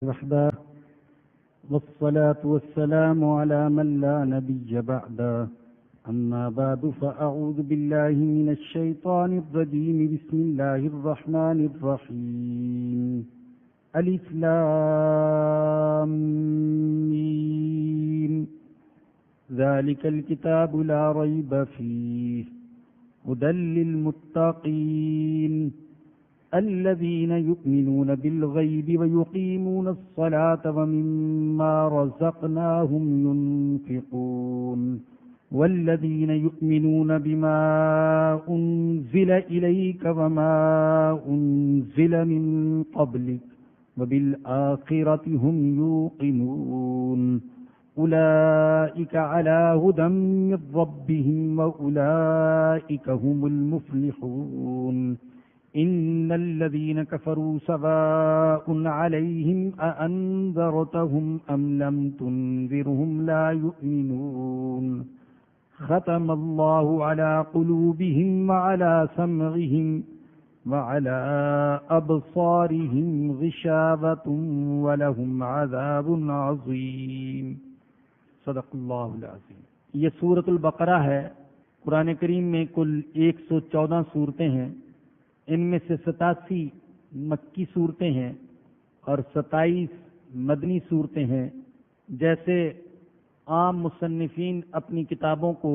وحده والصلاة والسلام على من لا نبي بعده أما بعد فأعوذ بالله من الشيطان الرجيم بسم الله الرحمن الرحيم ألف لام ميم ذلك الكتاب لا ريب فيه هدى للمتقين الذين يؤمنون بالغيب ويقيمون الصلاة ومما رزقناهم ينفقون والذين يؤمنون بما أنزل إليك وما أنزل من قبلك وبالآخرة هم يوقنون أولئك على هدى من ربهم وأولئك هم المفلحون إن الذين كفروا سواء عليهم أأنذرتهم أم لم تنذرهم لا يؤمنون ختم الله على قلوبهم وعلى سمعهم وعلى أبصارهم غشاوة ولهم عذاب عظيم صدق اللہ العظیم۔ یہ سورۃ البقرہ ہے۔ قرآن کریم میں کل 114 صورتیں ہیں، ان میں سے 87 مکی صورتیں ہیں اور 27 مدنی صورتیں ہیں۔ جیسے عام مصنفین اپنی کتابوں کو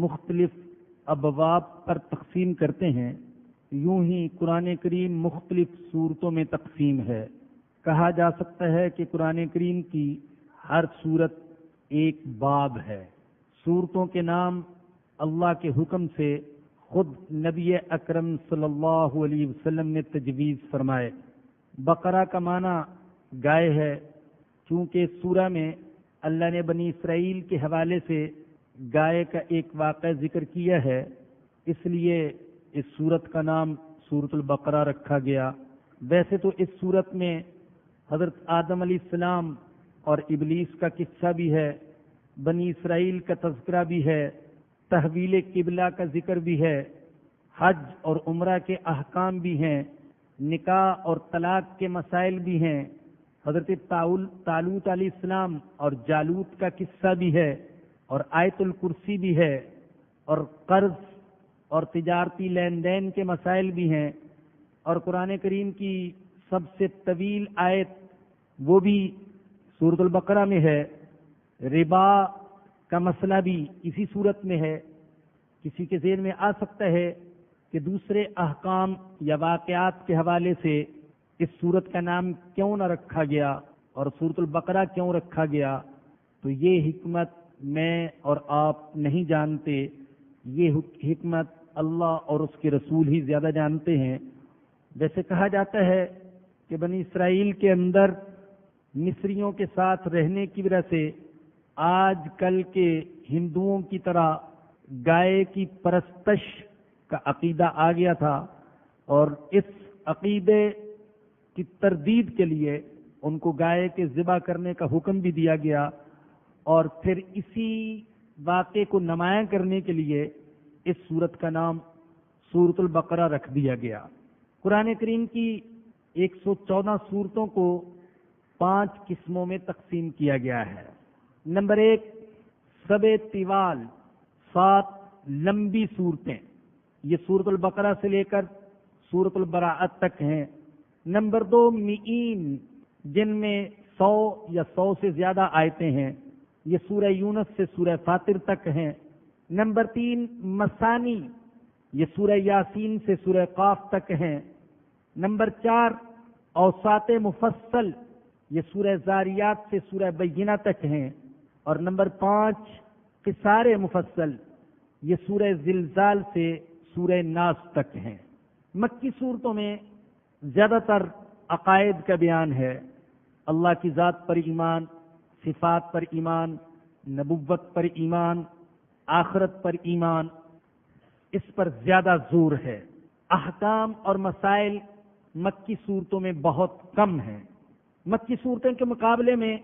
مختلف ابواب پر تقسیم کرتے ہیں، یوں ہی قرآن کریم مختلف صورتوں میں تقسیم ہے۔ کہا جا سکتا ہے کہ قرآن کریم کی ہر صورت ایک باب ہے۔ صورتوں کے نام اللہ کے حکم سے خود نبی اکرم صلی اللہ علیہ وسلم نے تجویز فرمائے۔ بقرہ کا معنی گائے ہے، چونکہ اس سورہ میں اللہ نے بنی اسرائیل کے حوالے سے گائے کا ایک واقعہ ذکر کیا ہے، اس لیے اس سورت کا نام سورۃ البقرہ رکھا گیا۔ ویسے تو اس سورت میں حضرت آدم علیہ السلام اور ابلیس کا قصہ بھی ہے، بنی اسرائیل کا تذکرہ بھی ہے، تحویل قبلہ کا ذکر بھی ہے، حج اور عمرہ کے احکام بھی ہیں، نکاح اور طلاق کے مسائل بھی ہیں، حضرت طالوت علیہ السلام اور جالوت کا قصہ بھی ہے، اور آیت الکرسی بھی ہے، اور قرض اور تجارتی لین دین کے مسائل بھی ہیں، اور قرآن کریم کی سب سے طویل آیت وہ بھی سورۃ البقرہ میں ہے۔ ربا کا مسئلہ بھی اسی صورت میں ہے۔ کسی کے ذہن میں آ سکتا ہے کہ دوسرے احکام یا واقعات کے حوالے سے اس صورت کا نام کیوں نہ رکھا گیا اور سورۃ البقرہ کیوں رکھا گیا، تو یہ حکمت میں اور آپ نہیں جانتے، یہ حکمت اللہ اور اس کے رسول ہی زیادہ جانتے ہیں۔ جیسے کہا جاتا ہے کہ بنی اسرائیل کے اندر مصریوں کے ساتھ رہنے کی وجہ سے آج کل کے ہندوؤں کی طرح گائے کی پرستش کا عقیدہ آ گیا تھا، اور اس عقیدے کی تردید کے لیے ان کو گائے کے ذبح کرنے کا حکم بھی دیا گیا، اور پھر اسی واقعے کو نمایاں کرنے کے لیے اس سورت کا نام سورۃ البقرہ رکھ دیا گیا۔ قرآن کریم کی 114 صورتوں کو 5 قسموں میں تقسیم کیا گیا ہے۔ نمبر 1، سب طوال، 7 لمبی صورتیں، یہ سورۃ البقرہ سے لے کر سورۃ البراءۃ تک ہیں۔ نمبر 2، مئین، جن میں 100 یا 100 سے زیادہ آیتیں ہیں، یہ سورہ یونس سے سورہ فاطر تک ہیں۔ نمبر 3، مثانی، یہ سورہ یاسین سے سورہ قاف تک ہیں۔ نمبر 4، اوساط مفصل، یہ سورہ زاریات سے سورہ بینہ تک ہیں۔ اور نمبر 5، قصار مفصل، یہ سورہ زلزال سے سورہ ناس تک ہیں۔ مکی صورتوں میں زیادہ تر عقائد کا بیان ہے، اللہ کی ذات پر ایمان، صفات پر ایمان، نبوت پر ایمان، آخرت پر ایمان، اس پر زیادہ زور ہے۔ احکام اور مسائل مکی صورتوں میں بہت کم ہیں۔ مکی صورتوں کے مقابلے میں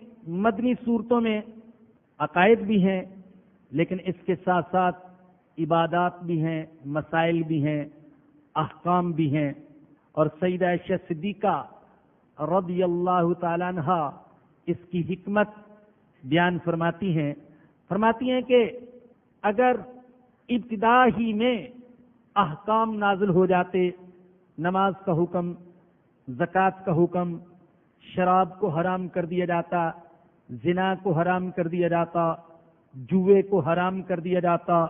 مدنی صورتوں میں عقائد بھی ہیں، لیکن اس کے ساتھ ساتھ عبادات بھی ہیں، مسائل بھی ہیں، احکام بھی ہیں۔ اور سیدہ عائشہ صدیقہ رضی اللہ تعالیٰ عنہ اس کی حکمت بیان فرماتی ہیں کہ اگر ابتدا ہی میں احکام نازل ہو جاتے، نماز کا حکم، زکوٰۃ کا حکم، شراب کو حرام کر دیا جاتا، زنا کو حرام کر دیا جاتا، جوئے کو حرام کر دیا جاتا،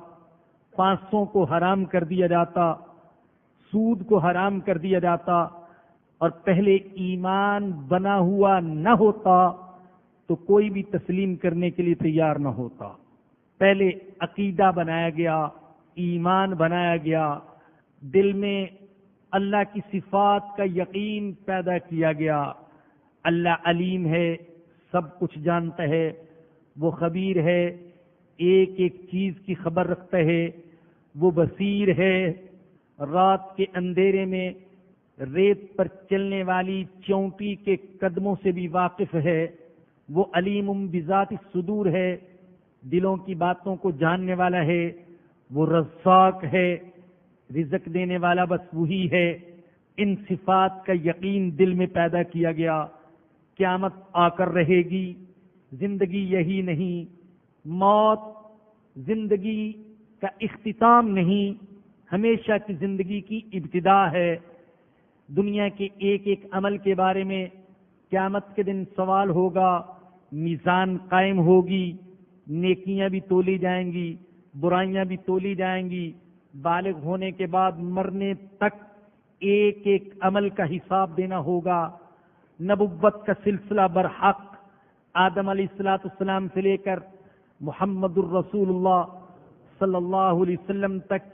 پانسوں کو حرام کر دیا جاتا، سود کو حرام کر دیا جاتا، اور پہلے ایمان بنا ہوا نہ ہوتا تو کوئی بھی تسلیم کرنے کے لیے تیار نہ ہوتا۔ پہلے عقیدہ بنایا گیا، ایمان بنایا گیا، دل میں اللہ کی صفات کا یقین پیدا کیا گیا۔ اللہ علیم ہے، سب کچھ جانتا ہے، وہ خبیر ہے، ایک ایک چیز کی خبر رکھتا ہے، وہ بصیر ہے، رات کے اندھیرے میں ریت پر چلنے والی چونٹی کے قدموں سے بھی واقف ہے، وہ علیم بذات الصدور ہے، دلوں کی باتوں کو جاننے والا ہے، وہ رزاق ہے، رزق دینے والا بس وہی ہے۔ ان صفات کا یقین دل میں پیدا کیا گیا۔ قیامت آ کر رہے گی، زندگی یہی نہیں، موت زندگی کا اختتام نہیں، ہمیشہ کی زندگی کی ابتدا ہے۔ دنیا کے ایک ایک عمل کے بارے میں قیامت کے دن سوال ہوگا، میزان قائم ہوگی، نیکیاں بھی تولی جائیں گی، برائیاں بھی تولی جائیں گی۔ بالغ ہونے کے بعد مرنے تک ایک ایک عمل کا حساب دینا ہوگا۔ نبوت کا سلسلہ برحق آدم علیہ السلام سے لے کر محمد الرسول اللہ صلی اللہ علیہ وسلم تک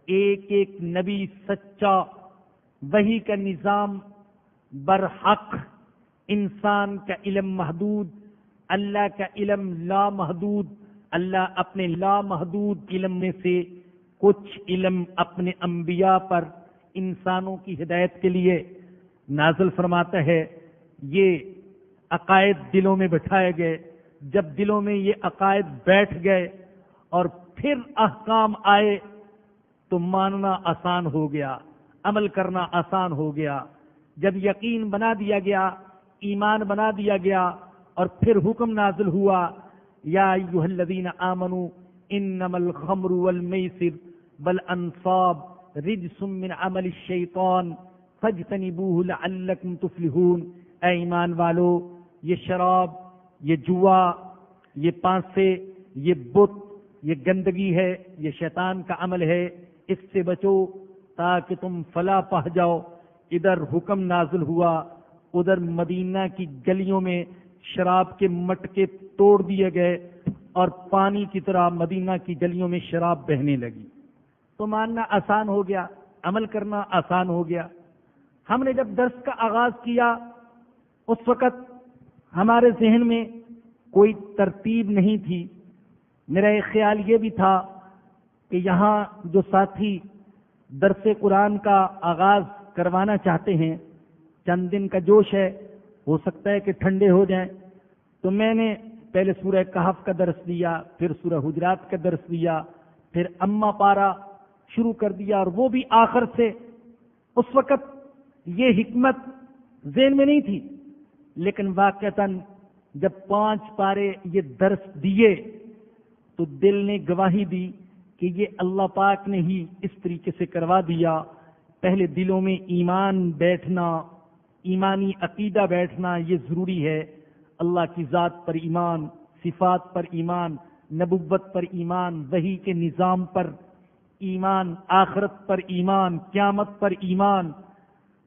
ایک ایک نبی سچا، وحی کا نظام برحق، انسان کا علم محدود، اللہ کا علم لامحدود۔ اللہ اپنے لامحدود علم میں سے کچھ علم اپنے انبیاء پر انسانوں کی ہدایت کے لیے نازل فرماتا ہے۔ یہ عقائد دلوں میں بٹھائے گئے۔ جب دلوں میں یہ عقائد بیٹھ گئے اور پھر احکام آئے تو ماننا آسان ہو گیا، عمل کرنا آسان ہو گیا۔ جب یقین بنا دیا گیا، ایمان بنا دیا گیا، اور پھر حکم نازل ہوا، یا ایھا الذین آمنوا انما الخمر والمیسر والانصاب رجس من عمل الشیطان فاجتنبوہ لعلکم تفلحون۔ اے ایمان والو، یہ شراب، یہ جوا، یہ پانسے، یہ بت، یہ گندگی ہے، یہ شیطان کا عمل ہے، اس سے بچو تاکہ تم فلاح پا جاؤ۔ ادھر حکم نازل ہوا، ادھر مدینہ کی گلیوں میں شراب کے مٹکے توڑ دیے گئے اور پانی کی طرح مدینہ کی گلیوں میں شراب بہنے لگی۔ تو ماننا آسان ہو گیا، عمل کرنا آسان ہو گیا۔ ہم نے جب درس کا آغاز کیا اس وقت ہمارے ذہن میں کوئی ترتیب نہیں تھی۔ میرا ایک خیال یہ بھی تھا کہ یہاں جو ساتھی درس قرآن کا آغاز کروانا چاہتے ہیں، چند دن کا جوش ہے، ہو سکتا ہے کہ ٹھنڈے ہو جائیں، تو میں نے پہلے سورہ کہف کا درس دیا، پھر سورہ حجرات کا درس دیا، پھر اما پارا شروع کر دیا، اور وہ بھی آخر سے۔ اس وقت یہ حکمت ذہن میں نہیں تھی، لیکن واقعتاً جب 5 پارے یہ درس دیے تو دل نے گواہی دی کہ یہ اللہ پاک نے ہی اس طریقے سے کروا دیا۔ پہلے دلوں میں ایمان بیٹھنا، ایمانی عقیدہ بیٹھنا یہ ضروری ہے۔ اللہ کی ذات پر ایمان، صفات پر ایمان، نبوت پر ایمان، وحی کے نظام پر ایمان، آخرت پر ایمان، قیامت پر ایمان۔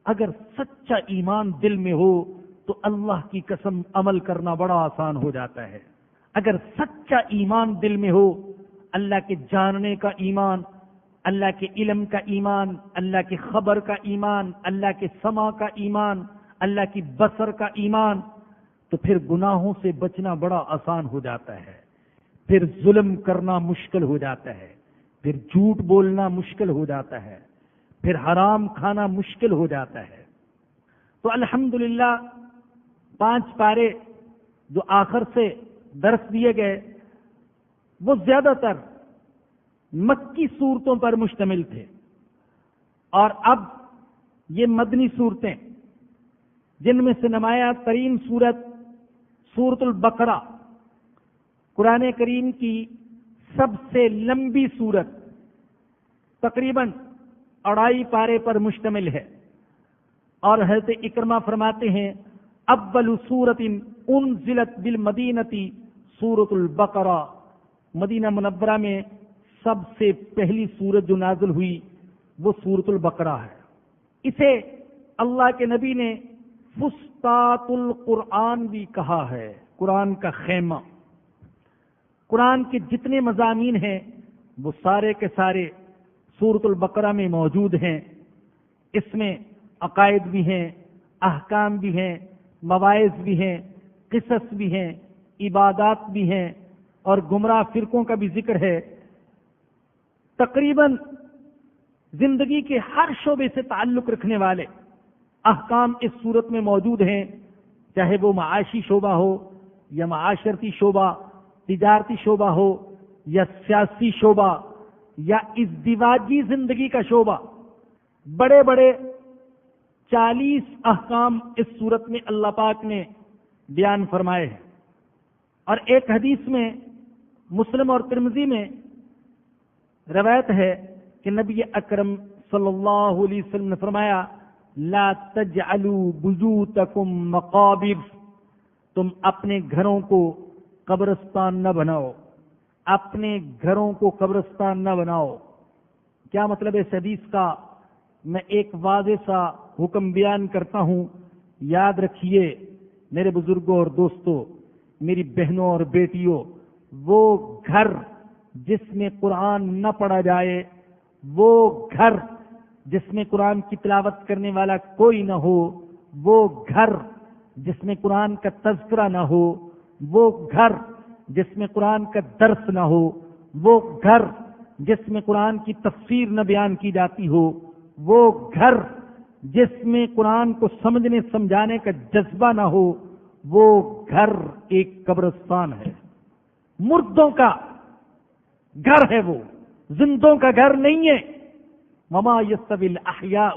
اگر سچا ایمان دل میں ہو تو اللہ کی قسم عمل کرنا بڑا آسان ہو جاتا ہے۔ اگر سچا ایمان دل میں ہو، اللہ کے جاننے کا ایمان، اللہ کے علم کا ایمان، اللہ کے خبر کا ایمان، اللہ کے سمع کا ایمان، اللہ کی بصر کا ایمان، تو پھر گناہوں سے بچنا بڑا آسان ہو جاتا ہے، پھر ظلم کرنا مشکل ہو جاتا ہے، پھر جھوٹ بولنا مشکل ہو جاتا ہے، پھر حرام کھانا مشکل ہو جاتا ہے۔ تو الحمدللہ 5 پارے جو آخر سے درس دیے گئے وہ زیادہ تر مکی صورتوں پر مشتمل تھے، اور اب یہ مدنی صورتیں جن میں سے نمایاں ترین سورت سورۃ البقرہ، قرآن کریم کی سب سے لمبی سورت، تقریباً 2.5 پارے پر مشتمل ہے۔ اور حضرت اکرمہ فرماتے ہیں اول سورۃ انزلت بالمدینۃ سورۃ البقرہ، مدینہ منورہ میں سب سے پہلی سورت جو نازل ہوئی وہ سورۃ البقرہ ہے۔ اسے اللہ کے نبی نے فسطاط القرآن بھی کہا ہے، قرآن کا خیمہ۔ قرآن کے جتنے مضامین ہیں وہ سارے کے سارے سورۃ البقرہ میں موجود ہیں۔ اس میں عقائد بھی ہیں، احکام بھی ہیں، مواعظ بھی ہیں، قصص بھی ہیں، عبادات بھی ہیں اور گمراہ فرقوں کا بھی ذکر ہے۔ تقریباً زندگی کے ہر شعبے سے تعلق رکھنے والے احکام اس صورت میں موجود ہیں، چاہے وہ معاشی شعبہ ہو یا معاشرتی شعبہ، تجارتی شعبہ ہو یا سیاسی شعبہ یا ازدواجی زندگی کا شعبہ۔ بڑے بڑے 40 احکام اس صورت میں اللہ پاک نے بیان فرمائے ہیں۔ اور ایک حدیث میں مسلم اور ترمذی میں روایت ہے کہ نبی اکرم صلی اللہ علیہ وسلم نے فرمایا لا تجعلوا بیوتکم مقابر، تم اپنے گھروں کو قبرستان نہ بناؤ، اپنے گھروں کو قبرستان نہ بناؤ۔ کیا مطلب ہے اس حدیث کا؟ میں ایک واضح سا حکم بیان کرتا ہوں، یاد رکھیے میرے بزرگوں اور دوستوں، میری بہنوں اور بیٹیوں، وہ گھر جس میں قرآن نہ پڑھا جائے، وہ گھر جس میں قرآن کی تلاوت کرنے والا کوئی نہ ہو، وہ گھر جس میں قرآن کا تذکرہ نہ ہو، وہ گھر جس میں قرآن کا درس نہ ہو، وہ گھر جس میں قرآن کی تفسیر نہ بیان کی جاتی ہو، وہ گھر جس میں قرآن کو سمجھنے سمجھانے کا جذبہ نہ ہو، وہ گھر ایک قبرستان ہے، مردوں کا گھر ہے، وہ زندوں کا گھر نہیں ہے۔ وما یستوی الاحیاء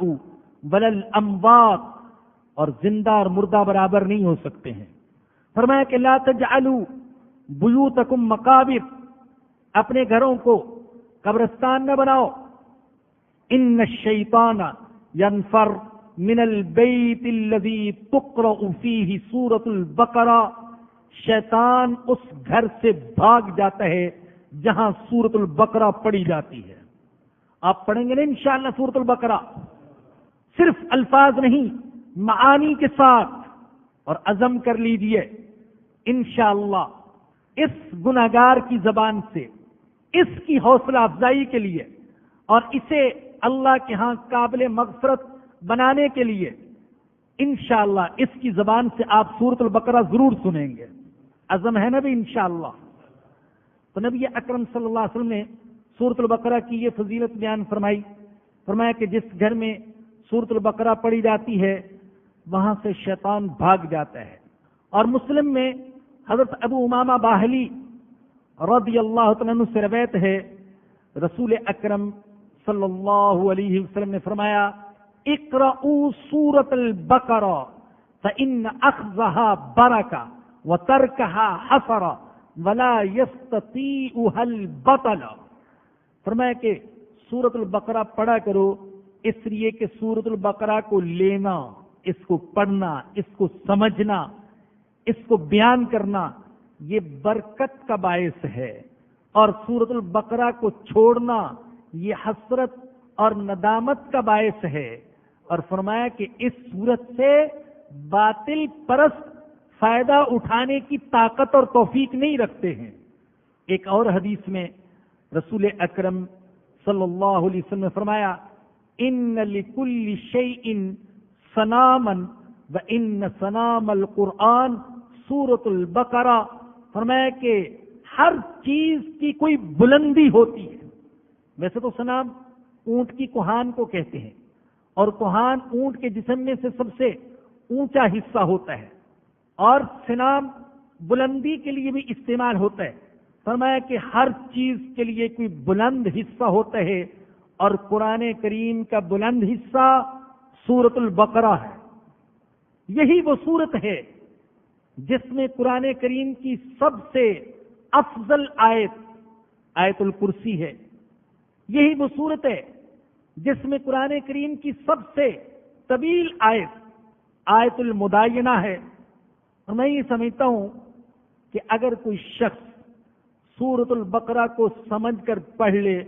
ولا الاموات، اور زندہ اور مردہ برابر نہیں ہو سکتے ہیں۔ فرمایا کہ لا تجعلوا بیوتکم مقابر، اپنے گھروں کو قبرستان نہ بناؤ۔ ان الشیطان ینفر من البیت الذی تقرأ فیہ سورۃ البقرہ، شیطان اس گھر سے بھاگ جاتا ہے جہاں سورۃ البقرہ پڑھی جاتی ہے۔ آپ پڑھیں گے نا انشاءاللہ سورۃ البقرہ، صرف الفاظ نہیں، معانی کے ساتھ، اور عزم کر لیجئے انشاءاللہ اس گناہگار کی زبان سے اس کی حوصلہ افزائی کے لیے اور اسے اللہ کے ہاں قابل مغفرت بنانے کے لیے انشاءاللہ اس کی زبان سے آپ سورۃ البقرہ ضرور سنیں گے۔ عزم ہے نا بھی انشاءاللہ۔ تو نبی اکرم صلی اللہ علیہ وسلم نے سورۃ البقرہ کی یہ فضیلت بیان فرمائی، فرمایا کہ جس گھر میں سورۃ البقرہ پڑھی جاتی ہے وہاں سے شیطان بھاگ جاتا ہے۔ اور مسلم میں حضرت ابو امامہ باہلی رضی اللہ تعالیٰ عنہ سے روایت ہے، رسول اکرم صلی اللہ علیہ وسلم نے فرمایا اقرؤوا سورۃ البقرہ فإن أخذها برکہ وترکها حسرہ ولا يستطيعها البطل۔ فرمایا کہ سورۃ البقرہ پڑھا کرو، اس لیے کہ سورۃ البقرہ کو لینا، اس کو پڑھنا، اس کو سمجھنا، اس کو بیان کرنا یہ برکت کا باعث ہے، اور سورۃ البقرہ کو چھوڑنا یہ حسرت اور ندامت کا باعث ہے۔ اور فرمایا کہ اس سورت سے باطل پرست فائدہ اٹھانے کی طاقت اور توفیق نہیں رکھتے ہیں۔ ایک اور حدیث میں رسول اکرم صلی اللہ علیہ وسلم نے فرمایا ان لکل شیء صناما وان صنام القرآن سورۃ البقرہ۔ فرمایا کہ ہر چیز کی کوئی بلندی ہوتی ہے۔ ویسے تو صنام اونٹ کی کوہان کو کہتے ہیں، اور کوہان اونٹ کے جسم میں سے سب سے اونچا حصہ ہوتا ہے، اور صنام بلندی کے لیے بھی استعمال ہوتا ہے۔ فرمایا کہ ہر چیز کے لیے کوئی بلند حصہ ہوتا ہے، اور قرآن کریم کا بلند حصہ سورۃ البقرہ ہے۔ یہی وہ صورت ہے جس میں قرآن کریم کی سب سے افضل آیت الکرسی ہے. یہی وہ صورت ہے جس میں قرآن کریم کی سب سے طویل آیت المدائنہ ہے. اور میں یہ سمجھتا ہوں کہ اگر کوئی شخص سورۃ البقرہ کو سمجھ کر پڑھ لے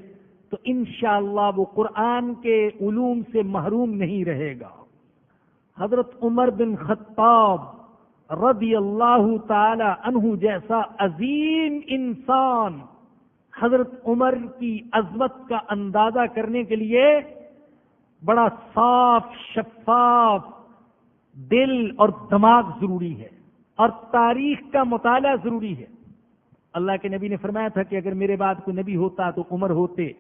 تو انشاءاللہ وہ قرآن کے علوم سے محروم نہیں رہے گا. حضرت عمر بن خطاب رضی اللہ تعالی عنہ جیسا عظیم انسان حضرت عمر کی عظمت کا اندازہ کرنے کے لیے بڑا صاف شفاف دل اور دماغ ضروری ہے، اور تاریخ کا مطالعہ ضروری ہے. اللہ کے نبی نے فرمایا تھا کہ اگر میرے بعد کوئی نبی ہوتا تو عمر ہوتے.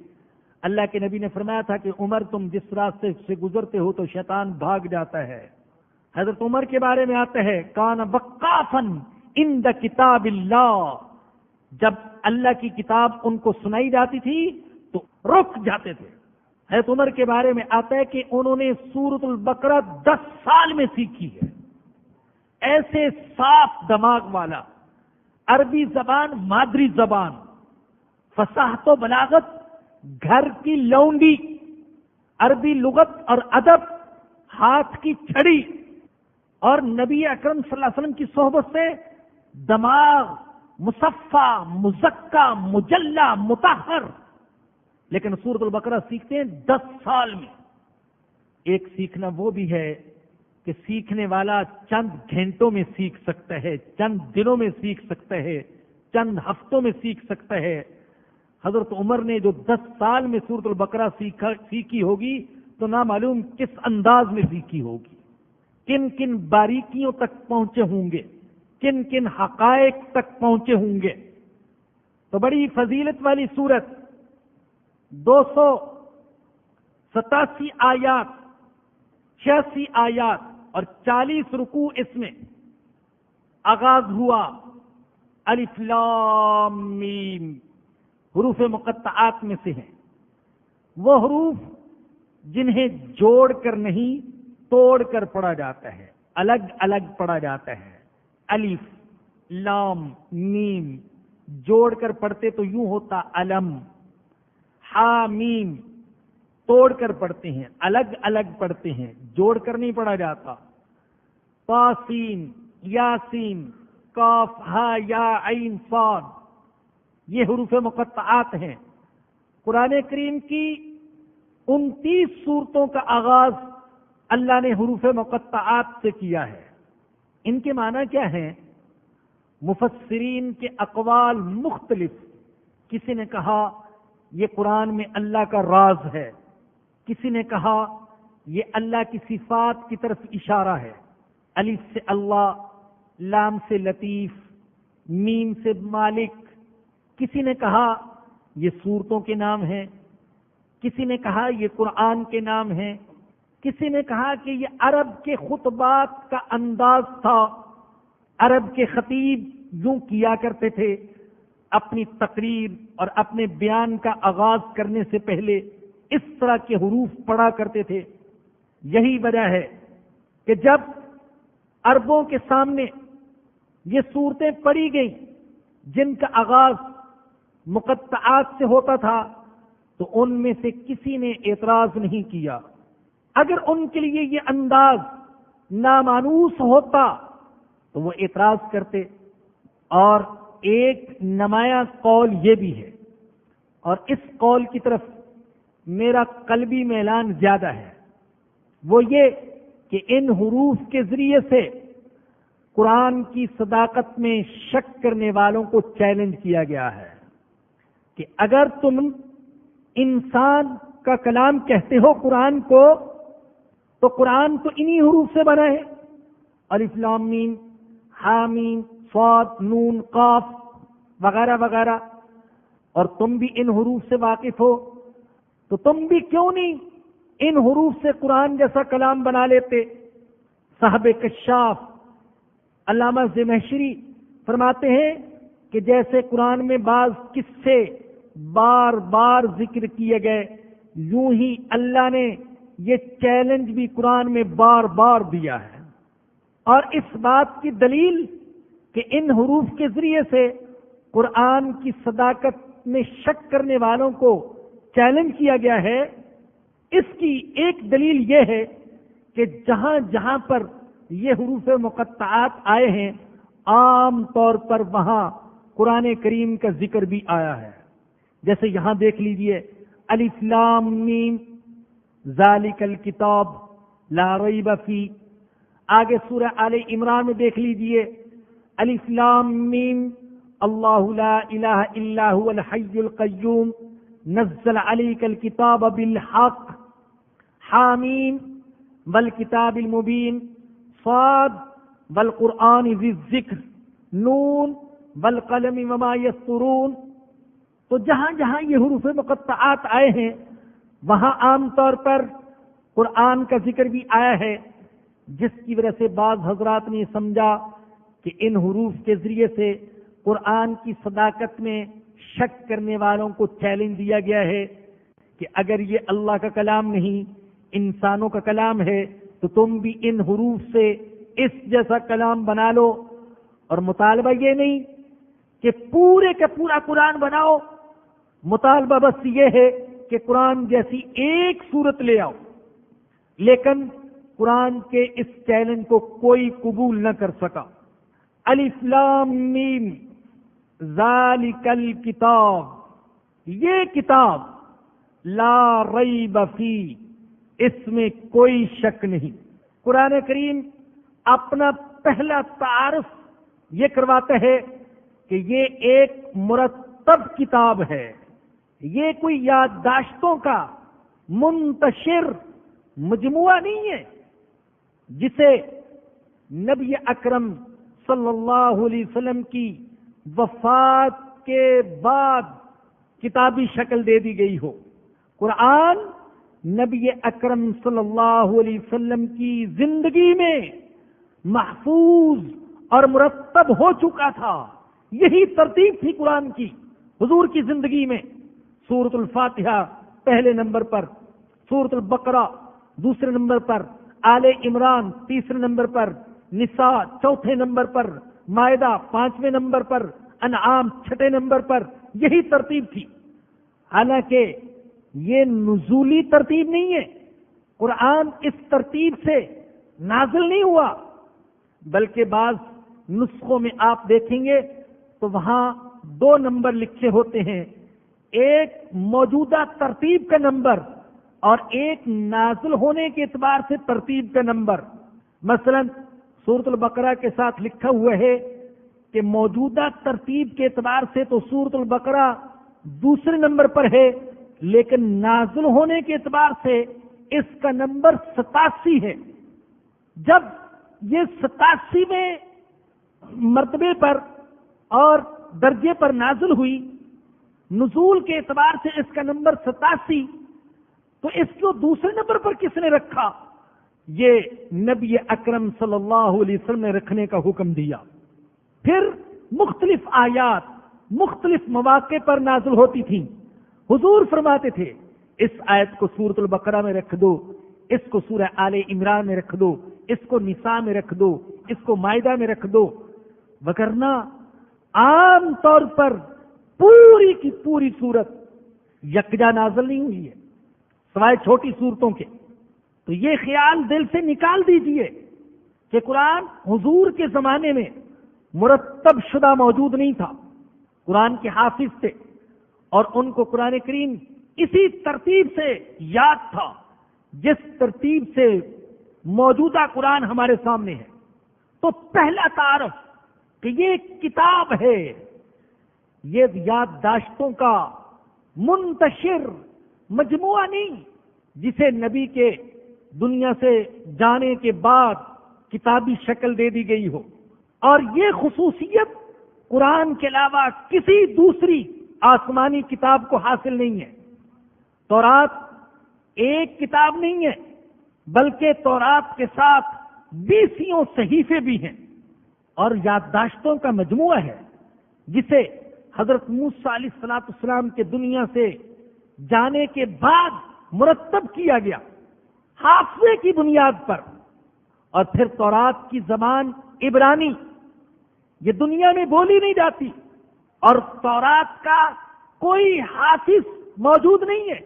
اللہ کے نبی نے فرمایا تھا کہ عمر تم جس راستے سے گزرتے ہو تو شیطان بھاگ جاتا ہے. حضرت عمر کے بارے میں آتا ہے کان وقافن عند کتاب اللہ، جب اللہ کی کتاب ان کو سنائی جاتی تھی تو رک جاتے تھے. حضرت عمر کے بارے میں آتا ہے کہ انہوں نے سورۃ البقرہ 10 سال میں سیکھی ہے. ایسے صاف دماغ والا، عربی زبان مادری زبان، فصاحت و بلاغت گھر کی لونڈی، عربی لغت اور ادب ہاتھ کی چھڑی، اور نبی اکرم صلی اللہ علیہ وسلم کی صحبت سے دماغ مصفہ مزکہ مجلہ مطہر. لیکن سورۃ البقرہ سیکھتے ہیں 10 سال میں. ایک سیکھنا وہ بھی ہے کہ سیکھنے والا چند گھنٹوں میں سیکھ سکتا ہے، چند دنوں میں سیکھ سکتا ہے، چند ہفتوں میں سیکھ سکتا ہے. حضرت عمر نے جو 10 سال میں سورۃ البقرہ سیکھی ہوگی تو نہ معلوم کس انداز میں سیکھی ہوگی، کن کن باریکیوں تک پہنچے ہوں گے، کن کن حقائق تک پہنچے ہوں گے. تو بڑی فضیلت والی سورت، 287 آیات، 86 آیات اور 40 رکوع اس میں. آغاز ہوا الف لام میم، حروف مقطعات میں سے ہیں. وہ حروف جنہیں جوڑ کر نہیں توڑ کر پڑھا جاتا ہے، الگ الگ پڑھا جاتا ہے. الف لام میم جوڑ کر پڑھتے تو یوں ہوتا علم. حامیم توڑ کر پڑھتے ہیں، الگ الگ پڑھتے ہیں، جوڑ کر نہیں پڑھا جاتا. طاسین یاسین کاف ہا یا عین صاد، یہ حروف مقطعات ہیں. قرآن کریم کی 29 سورتوں کا آغاز اللہ نے حروف مقطعات سے کیا ہے. ان کے معنی کیا ہیں؟ مفسرین کے اقوال مختلف. کسی نے کہا یہ قرآن میں اللہ کا راز ہے، کسی نے کہا یہ اللہ کی صفات کی طرف اشارہ ہے. الف سے اللہ، لام سے لطیف، میم سے مالک. کسی نے کہا یہ سورتوں کے نام ہیں، کسی نے کہا یہ قرآن کے نام ہیں، کسی نے کہا کہ یہ عرب کے خطبات کا انداز تھا. عرب کے خطیب یوں کیا کرتے تھے، اپنی تقریر اور اپنے بیان کا آغاز کرنے سے پہلے اس طرح کے حروف پڑھا کرتے تھے. یہی وجہ ہے کہ جب عربوں کے سامنے یہ صورتیں پڑھی گئیں جن کا آغاز مقطعات سے ہوتا تھا تو ان میں سے کسی نے اعتراض نہیں کیا. اگر ان کے لیے یہ انداز نامانوس ہوتا تو وہ اعتراض کرتے. اور ایک نمایاں قول یہ بھی ہے، اور اس قول کی طرف میرا قلبی میلان زیادہ ہے، وہ یہ کہ ان حروف کے ذریعے سے قرآن کی صداقت میں شک کرنے والوں کو چیلنج کیا گیا ہے کہ اگر تم انسان کا کلام کہتے ہو قرآن کو تو قرآن تو انہی حروف سے بنا ہے، الف لام میم حامیم صاد نون قاف وغیرہ وغیرہ، اور تم بھی ان حروف سے واقف ہو تو تم بھی کیوں نہیں ان حروف سے قرآن جیسا کلام بنا لیتے. صاحب کشاف علامہ زمخشری فرماتے ہیں کہ جیسے قرآن میں بعض قصے بار بار ذکر کیے گئے، یوں ہی اللہ نے یہ چیلنج بھی قرآن میں بار بار دیا ہے. اور اس بات کی دلیل کہ ان حروف کے ذریعے سے قرآن کی صداقت میں شک کرنے والوں کو چیلنج کیا گیا ہے، اس کی ایک دلیل یہ ہے کہ جہاں جہاں پر یہ حروف مقطعات آئے ہیں عام طور پر وہاں قرآن کریم کا ذکر بھی آیا ہے. جیسے یہاں دیکھ لیجئے الف لام میم ذالک الکتاب لا ریب فیہ. آگے سورہ آل عمران میں دیکھ لیجئے الف لام میم اللہ لا الہ الا هو الحی القیوم نزل علیک الکتاب بالحق حامیم والکتاب المبین صاد والقرآن ذی الذکر نون والقلم وما یسطرون. تو جہاں جہاں یہ حروف مقطعات آئے ہیں وہاں عام طور پر قرآن کا ذکر بھی آیا ہے، جس کی وجہ سے بعض حضرات نے سمجھا کہ ان حروف کے ذریعے سے قرآن کی صداقت میں شک کرنے والوں کو چیلنج دیا گیا ہے کہ اگر یہ اللہ کا کلام نہیں انسانوں کا کلام ہے تو تم بھی ان حروف سے اس جیسا کلام بنا لو. اور مطالبہ یہ نہیں کہ پورے کا پورا قرآن بناؤ، مطالبہ بس یہ ہے کہ قرآن جیسی ایک صورت لے آؤ. لیکن قرآن کے اس چیلنج کو کوئی قبول نہ کر سکا. الف لام میم ذالک الکتاب، یہ کتاب لا ریب فیہ، اس میں کوئی شک نہیں. قرآن کریم اپنا پہلا تعارف یہ کرواتا ہے کہ یہ ایک مرتب کتاب ہے، یہ کوئی یادداشتوں کا منتشر مجموعہ نہیں ہے جسے نبی اکرم صلی اللہ علیہ وسلم کی وفات کے بعد کتابی شکل دے دی گئی ہو. قرآن نبی اکرم صلی اللہ علیہ وسلم کی زندگی میں محفوظ اور مرتب ہو چکا تھا. یہی ترتیب تھی قرآن کی حضور کی زندگی میں. سورۃ الفاتحہ پہلے نمبر پر، سورۃ البقرہ دوسرے نمبر پر، آل عمران تیسرے نمبر پر، نساء چوتھے نمبر پر، مائدہ پانچویں نمبر پر، انعام چھٹے نمبر پر. یہی ترتیب تھی. حالانکہ یہ نزولی ترتیب نہیں ہے، قرآن اس ترتیب سے نازل نہیں ہوا، بلکہ بعض نسخوں میں آپ دیکھیں گے تو وہاں 2 نمبر لکھے ہوتے ہیں، ایک موجودہ ترتیب کا نمبر اور ایک نازل ہونے کے اعتبار سے ترتیب کا نمبر. مثلا سورۃ البقرہ کے ساتھ لکھا ہوا ہے کہ موجودہ ترتیب کے اعتبار سے تو سورۃ البقرہ دوسرے نمبر پر ہے، لیکن نازل ہونے کے اعتبار سے اس کا نمبر 87 ہے. جب یہ 87ویں مرتبے پر اور درجے پر نازل ہوئی، نزول کے اعتبار سے اس کا نمبر 87، تو اس کو دوسرے نمبر پر کس نے رکھا؟ یہ نبی اکرم صلی اللہ علیہ وسلم نے رکھنے کا حکم دیا. پھر مختلف آیات مختلف مواقع پر نازل ہوتی تھیں. حضور فرماتے تھے اس آیت کو سورۃ البقرہ میں رکھ دو، اس کو سورہ آل عمران میں رکھ دو، اس کو نساء میں رکھ دو، اس کو مائدہ میں رکھ دو. وگرنہ عام طور پر پوری کی پوری صورت یکجا نازل نہیں ہوئی ہے سوائے چھوٹی صورتوں کے. تو یہ خیال دل سے نکال دیجئے کہ قرآن حضور کے زمانے میں مرتب شدہ موجود نہیں تھا. قرآن کے حافظ تھے اور ان کو قرآن کریم اسی ترتیب سے یاد تھا جس ترتیب سے موجودہ قرآن ہمارے سامنے ہے. تو پہلا تعارف کہ یہ ایک کتاب ہے، یہ یادداشتوں کا منتشر مجموعہ نہیں جسے نبی کے دنیا سے جانے کے بعد کتابی شکل دے دی گئی ہو. اور یہ خصوصیت قرآن کے علاوہ کسی دوسری آسمانی کتاب کو حاصل نہیں ہے. تورات ایک کتاب نہیں ہے، بلکہ تورات کے ساتھ 20 صحیفے بھی ہیں اور یادداشتوں کا مجموعہ ہے جسے حضرت موسیٰ علیہ السلام کے دنیا سے جانے کے بعد مرتب کیا گیا حافظے کی بنیاد پر. اور پھر تورات کی زبان عبرانی، یہ دنیا میں بولی نہیں جاتی، اور تورات کا کوئی حافظ موجود نہیں ہے۔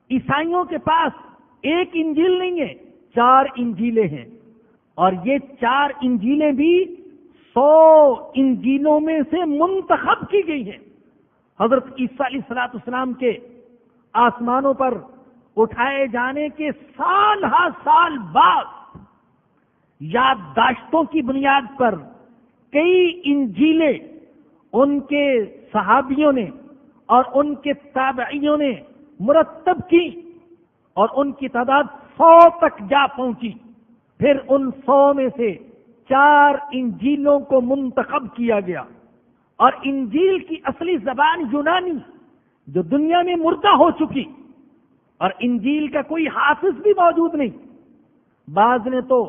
عیسائیوں کے پاس ایک انجیل نہیں ہے، 4 انجیلیں ہیں، اور یہ 4 انجیلیں بھی 100 انجیلوں میں سے منتخب کی گئی ہیں۔ حضرت عیسیٰ علیہ السلام کے آسمانوں پر اٹھائے جانے کے سال ہا سال بعد یادداشتوں کی بنیاد پر کئی انجیلیں ان کے صحابیوں نے اور ان کے تابعیوں نے مرتب کی، اور ان کی تعداد 100 تک جا پہنچی۔ پھر ان 100 میں سے 4 انجیلوں کو منتخب کیا گیا، اور انجیل کی اصلی زبان یونانی جو دنیا میں مردہ ہو چکی، اور انجیل کا کوئی حافظ بھی موجود نہیں۔ بعض نے تو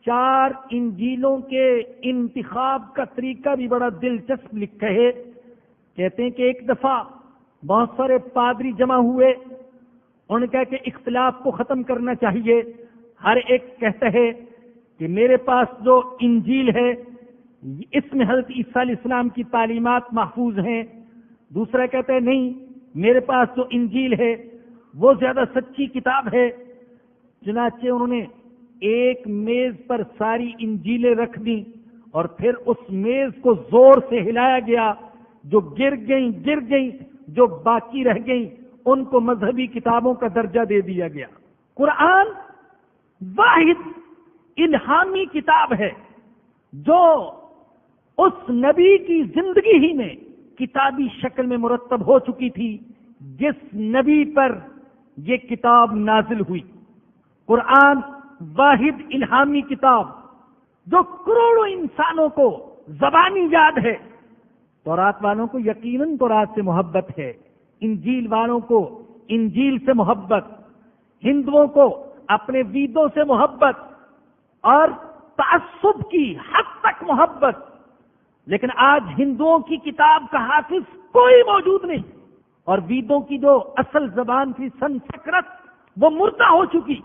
4 انجیلوں کے انتخاب کا طریقہ بھی بڑا دلچسپ لکھا ہے۔ کہتے ہیں کہ ایک دفعہ بہت سارے پادری جمع ہوئے، انہوں نے کہا کہ اختلاف کو ختم کرنا چاہیے۔ ہر ایک کہتا ہے کہ میرے پاس جو انجیل ہے اس میں حضرت عیسیٰ علیہ السلام کی تعلیمات محفوظ ہیں، دوسرا کہتا ہے نہیں، میرے پاس جو انجیل ہے وہ زیادہ سچی کتاب ہے۔ چنانچہ انہوں نے ایک میز پر ساری انجیلیں رکھ دیں، اور پھر اس میز کو زور سے ہلایا گیا، جو گر گئیں، جو باقی رہ گئیں ان کو مذہبی کتابوں کا درجہ دے دیا گیا۔ قرآن واحد الہامی کتاب ہے جو اس نبی کی زندگی ہی میں کتابی شکل میں مرتب ہو چکی تھی جس نبی پر یہ کتاب نازل ہوئی۔ قرآن واحد الہامی کتاب جو کروڑوں انسانوں کو زبانی یاد ہے۔ تورات والوں کو یقیناً تورات سے محبت ہے، انجیل والوں کو انجیل سے محبت، ہندوؤں کو اپنے ویدوں سے محبت اور تعصب کی حد تک محبت، لیکن آج ہندوؤں کی کتاب کا حافظ کوئی موجود نہیں، اور ویدوں کی جو اصل زبان تھی سنسکرت وہ مردہ ہو چکی۔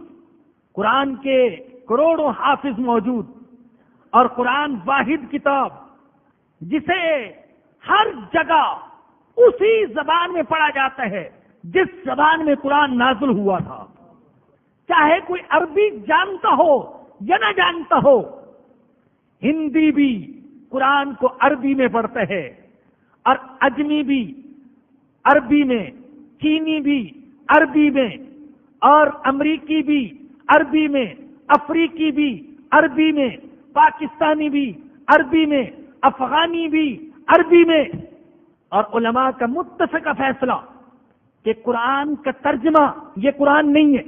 قرآن کے کروڑوں حافظ موجود، اور قرآن واحد کتاب جسے ہر جگہ اسی زبان میں پڑھا جاتا ہے جس زبان میں قرآن نازل ہوا تھا، چاہے کوئی عربی جانتا ہو یا نہ جانتا ہو۔ ہندی بھی قرآن کو عربی میں پڑھتا ہے، اور اجمی بھی عربی میں، چینی بھی عربی میں، اور امریکی بھی عربی میں، افریقی بھی عربی میں، پاکستانی بھی عربی میں، افغانی بھی عربی میں۔ اور علماء کا متفقہ فیصلہ کہ قرآن کا ترجمہ یہ قرآن نہیں ہے۔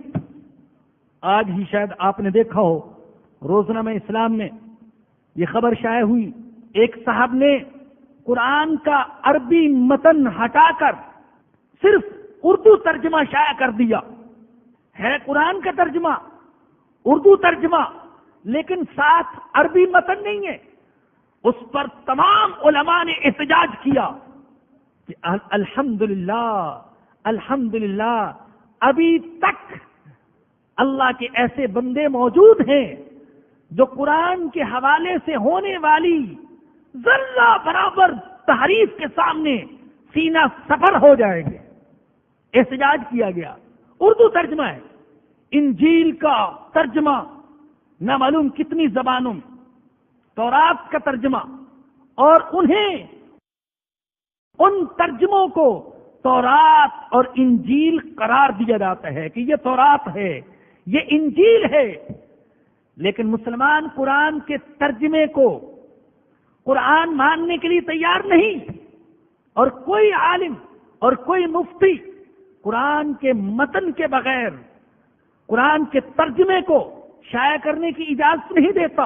آج ہی شاید آپ نے دیکھا ہو روزنامہ اسلام میں یہ خبر شائع ہوئی، ایک صاحب نے قرآن کا عربی متن ہٹا کر صرف اردو ترجمہ شائع کر دیا ہے۔ قرآن کا ترجمہ اردو ترجمہ، لیکن ساتھ عربی متن نہیں ہے۔ اس پر تمام علماء نے احتجاج کیا کہ الحمدللہ ابھی تک اللہ کے ایسے بندے موجود ہیں جو قرآن کے حوالے سے ہونے والی ذرہ برابر تحریف کے سامنے سینہ سفر ہو جائیں گے۔ احتجاج کیا گیا۔ اردو ترجمہ ہے، انجیل کا ترجمہ نہ معلوم کتنی زبانوں میں، تورات کا ترجمہ، اور انہیں ان ترجموں کو تورات اور انجیل قرار دیا جاتا ہے کہ یہ تورات ہے، یہ انجیل ہے۔ لیکن مسلمان قرآن کے ترجمے کو قرآن ماننے کے لیے تیار نہیں، اور کوئی عالم اور کوئی مفتی قرآن کے متن کے بغیر قرآن کے ترجمے کو شائع کرنے کی اجازت نہیں دیتا۔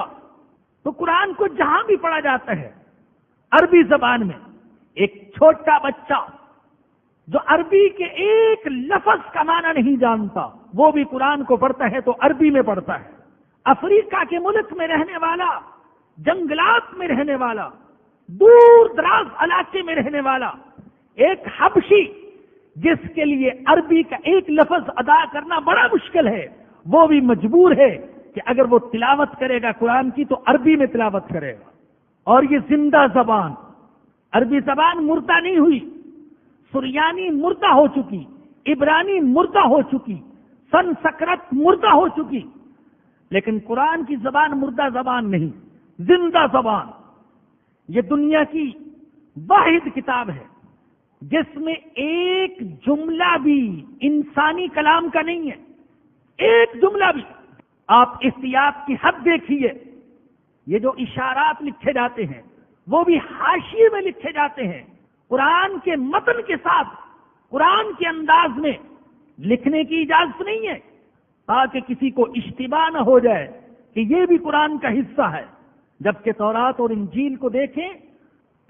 تو قرآن کو جہاں بھی پڑھا جاتا ہے عربی زبان میں، ایک چھوٹا بچہ جو عربی کے ایک لفظ کا معنی نہیں جانتا وہ بھی قرآن کو پڑھتا ہے تو عربی میں پڑھتا ہے۔ افریقہ کے ملک میں رہنے والا، جنگلات میں رہنے والا، دور دراز علاقے میں رہنے والا ایک حبشی جس کے لیے عربی کا ایک لفظ ادا کرنا بڑا مشکل ہے، وہ بھی مجبور ہے کہ اگر وہ تلاوت کرے گا قرآن کی تو عربی میں تلاوت کرے گا، اور یہ زندہ زبان، عربی زبان مردہ نہیں ہوئی، سریانی مردہ ہو چکی، عبرانی مردہ ہو چکی، سنسکرت مردہ ہو چکی، لیکن قرآن کی زبان مردہ زبان نہیں، زندہ زبان۔ یہ دنیا کی واحد کتاب ہے جس میں ایک جملہ بھی انسانی کلام کا نہیں ہے، ایک جملہ بھی۔ آپ احتیاط کی حد دیکھیے، یہ جو اشارات لکھے جاتے ہیں وہ بھی حاشیے میں لکھے جاتے ہیں، قرآن کے متن کے ساتھ قرآن کے انداز میں لکھنے کی اجازت نہیں ہے، تاکہ کسی کو اشتباہ نہ ہو جائے کہ یہ بھی قرآن کا حصہ ہے۔ جبکہ تورات اور انجیل کو دیکھیں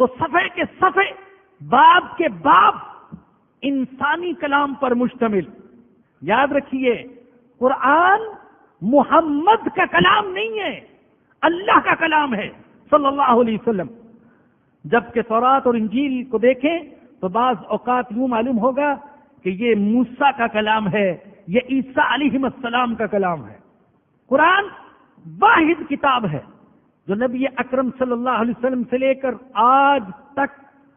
تو صفحے کے صفحے، باب کے باب انسانی کلام پر مشتمل۔ یاد رکھیے، قرآن محمد کا کلام نہیں ہے، اللہ کا کلام ہے صلی اللہ علیہ وسلم۔ جبکہ تورات اور انجیل کو دیکھیں تو بعض اوقات یوں معلوم ہوگا کہ یہ موسیٰ کا کلام ہے، یہ عیسیٰ علیہ السلام کا کلام ہے۔ قرآن واحد کتاب ہے جو نبی اکرم صلی اللہ علیہ وسلم سے لے کر آج تک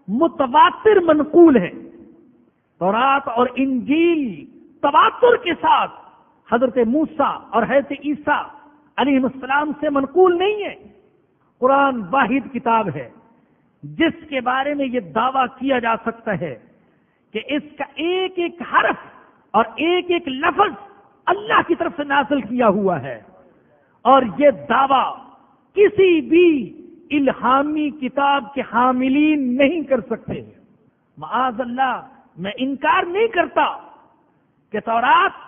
متواتر منقول ہے۔ تورات اور انجیل تواتر کے ساتھ حضرت موسیٰ اور حضرت عیسیٰ علیہ السلام سے منقول نہیں ہے۔ قرآن واحد کتاب ہے جس کے بارے میں یہ دعویٰ کیا جا سکتا ہے کہ اس کا ایک ایک حرف اور ایک ایک لفظ اللہ کی طرف سے نازل کیا ہوا ہے، اور یہ دعویٰ کسی بھی الہامی کتاب کے حاملین نہیں کر سکتے۔ معاذ اللہ، میں انکار نہیں کرتا کہ تورات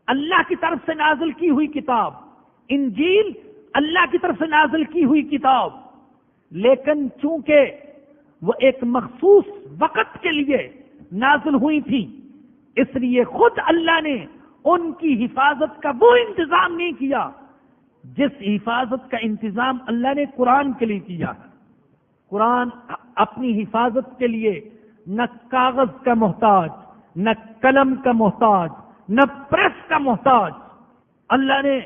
اللہ کی طرف سے نازل کی ہوئی کتاب، انجیل اللہ کی طرف سے نازل کی ہوئی کتاب، لیکن چونکہ وہ ایک مخصوص وقت کے لیے نازل ہوئی تھی، اس لیے خود اللہ نے ان کی حفاظت کا وہ انتظام نہیں کیا جس حفاظت کا انتظام اللہ نے قرآن کے لیے کیا ہے۔ قرآن اپنی حفاظت کے لیے نہ کاغذ کا محتاج، نہ قلم کا محتاج، نہ پریس کا محتاج۔ اللہ نے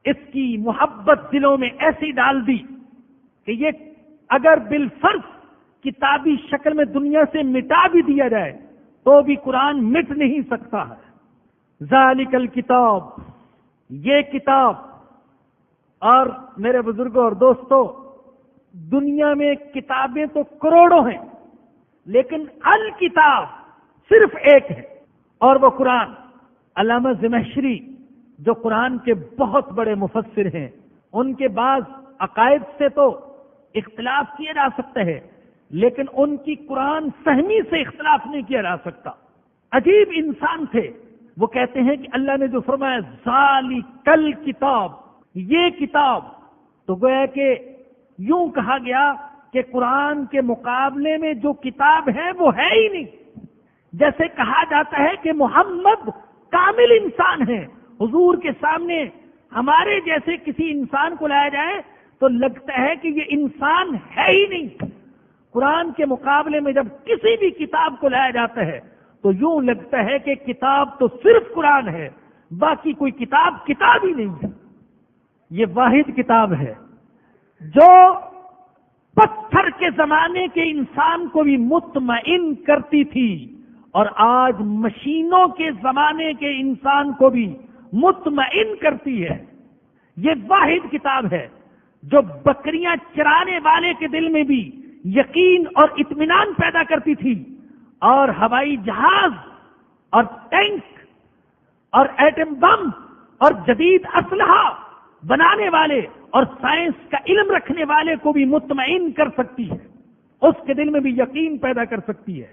اس کی محبت دلوں میں ایسی ڈال دی کہ یہ اگر بالفرض کتابی شکل میں دنیا سے مٹا بھی دیا جائے تو بھی قرآن مٹ نہیں سکتا ہے۔ ذالک الکتاب، یہ کتاب۔ اور میرے بزرگوں اور دوستوں، دنیا میں کتابیں تو کروڑوں ہیں، لیکن الکتاب صرف ایک ہے، اور وہ قرآن۔ علامہ زمخشری جو قرآن کے بہت بڑے مفسر ہیں، ان کے بعض عقائد سے تو اختلاف کیا جا سکتا ہے، لیکن ان کی قرآن فہمی سے اختلاف نہیں کیا جا سکتا۔ عجیب انسان تھے، وہ کہتے ہیں کہ اللہ نے جو فرمایا ذالک الکتاب، یہ کتاب، تو گویا کہ یوں کہا گیا کہ قرآن کے مقابلے میں جو کتاب ہے وہ ہے ہی نہیں۔ جیسے کہا جاتا ہے کہ محمد کامل انسان ہے، حضور کے سامنے ہمارے جیسے کسی انسان کو لایا جائے تو لگتا ہے کہ یہ انسان ہے ہی نہیں۔ قرآن کے مقابلے میں جب کسی بھی کتاب کو لایا جاتا ہے تو یوں لگتا ہے کہ کتاب تو صرف قرآن ہے، باقی کوئی کتاب ہی نہیں ہے۔ یہ واحد کتاب ہے جو پتھر کے زمانے کے انسان کو بھی مطمئن کرتی تھی، اور آج مشینوں کے زمانے کے انسان کو بھی مطمئن کرتی ہے۔ یہ واحد کتاب ہے جو بکریاں چرانے والے کے دل میں بھی یقین اور اطمینان پیدا کرتی تھی، اور ہوائی جہاز اور ٹینک اور ایٹم بم اور جدید اسلحہ بنانے والے اور سائنس کا علم رکھنے والے کو بھی مطمئن کر سکتی ہے، اس کے دل میں بھی یقین پیدا کر سکتی ہے۔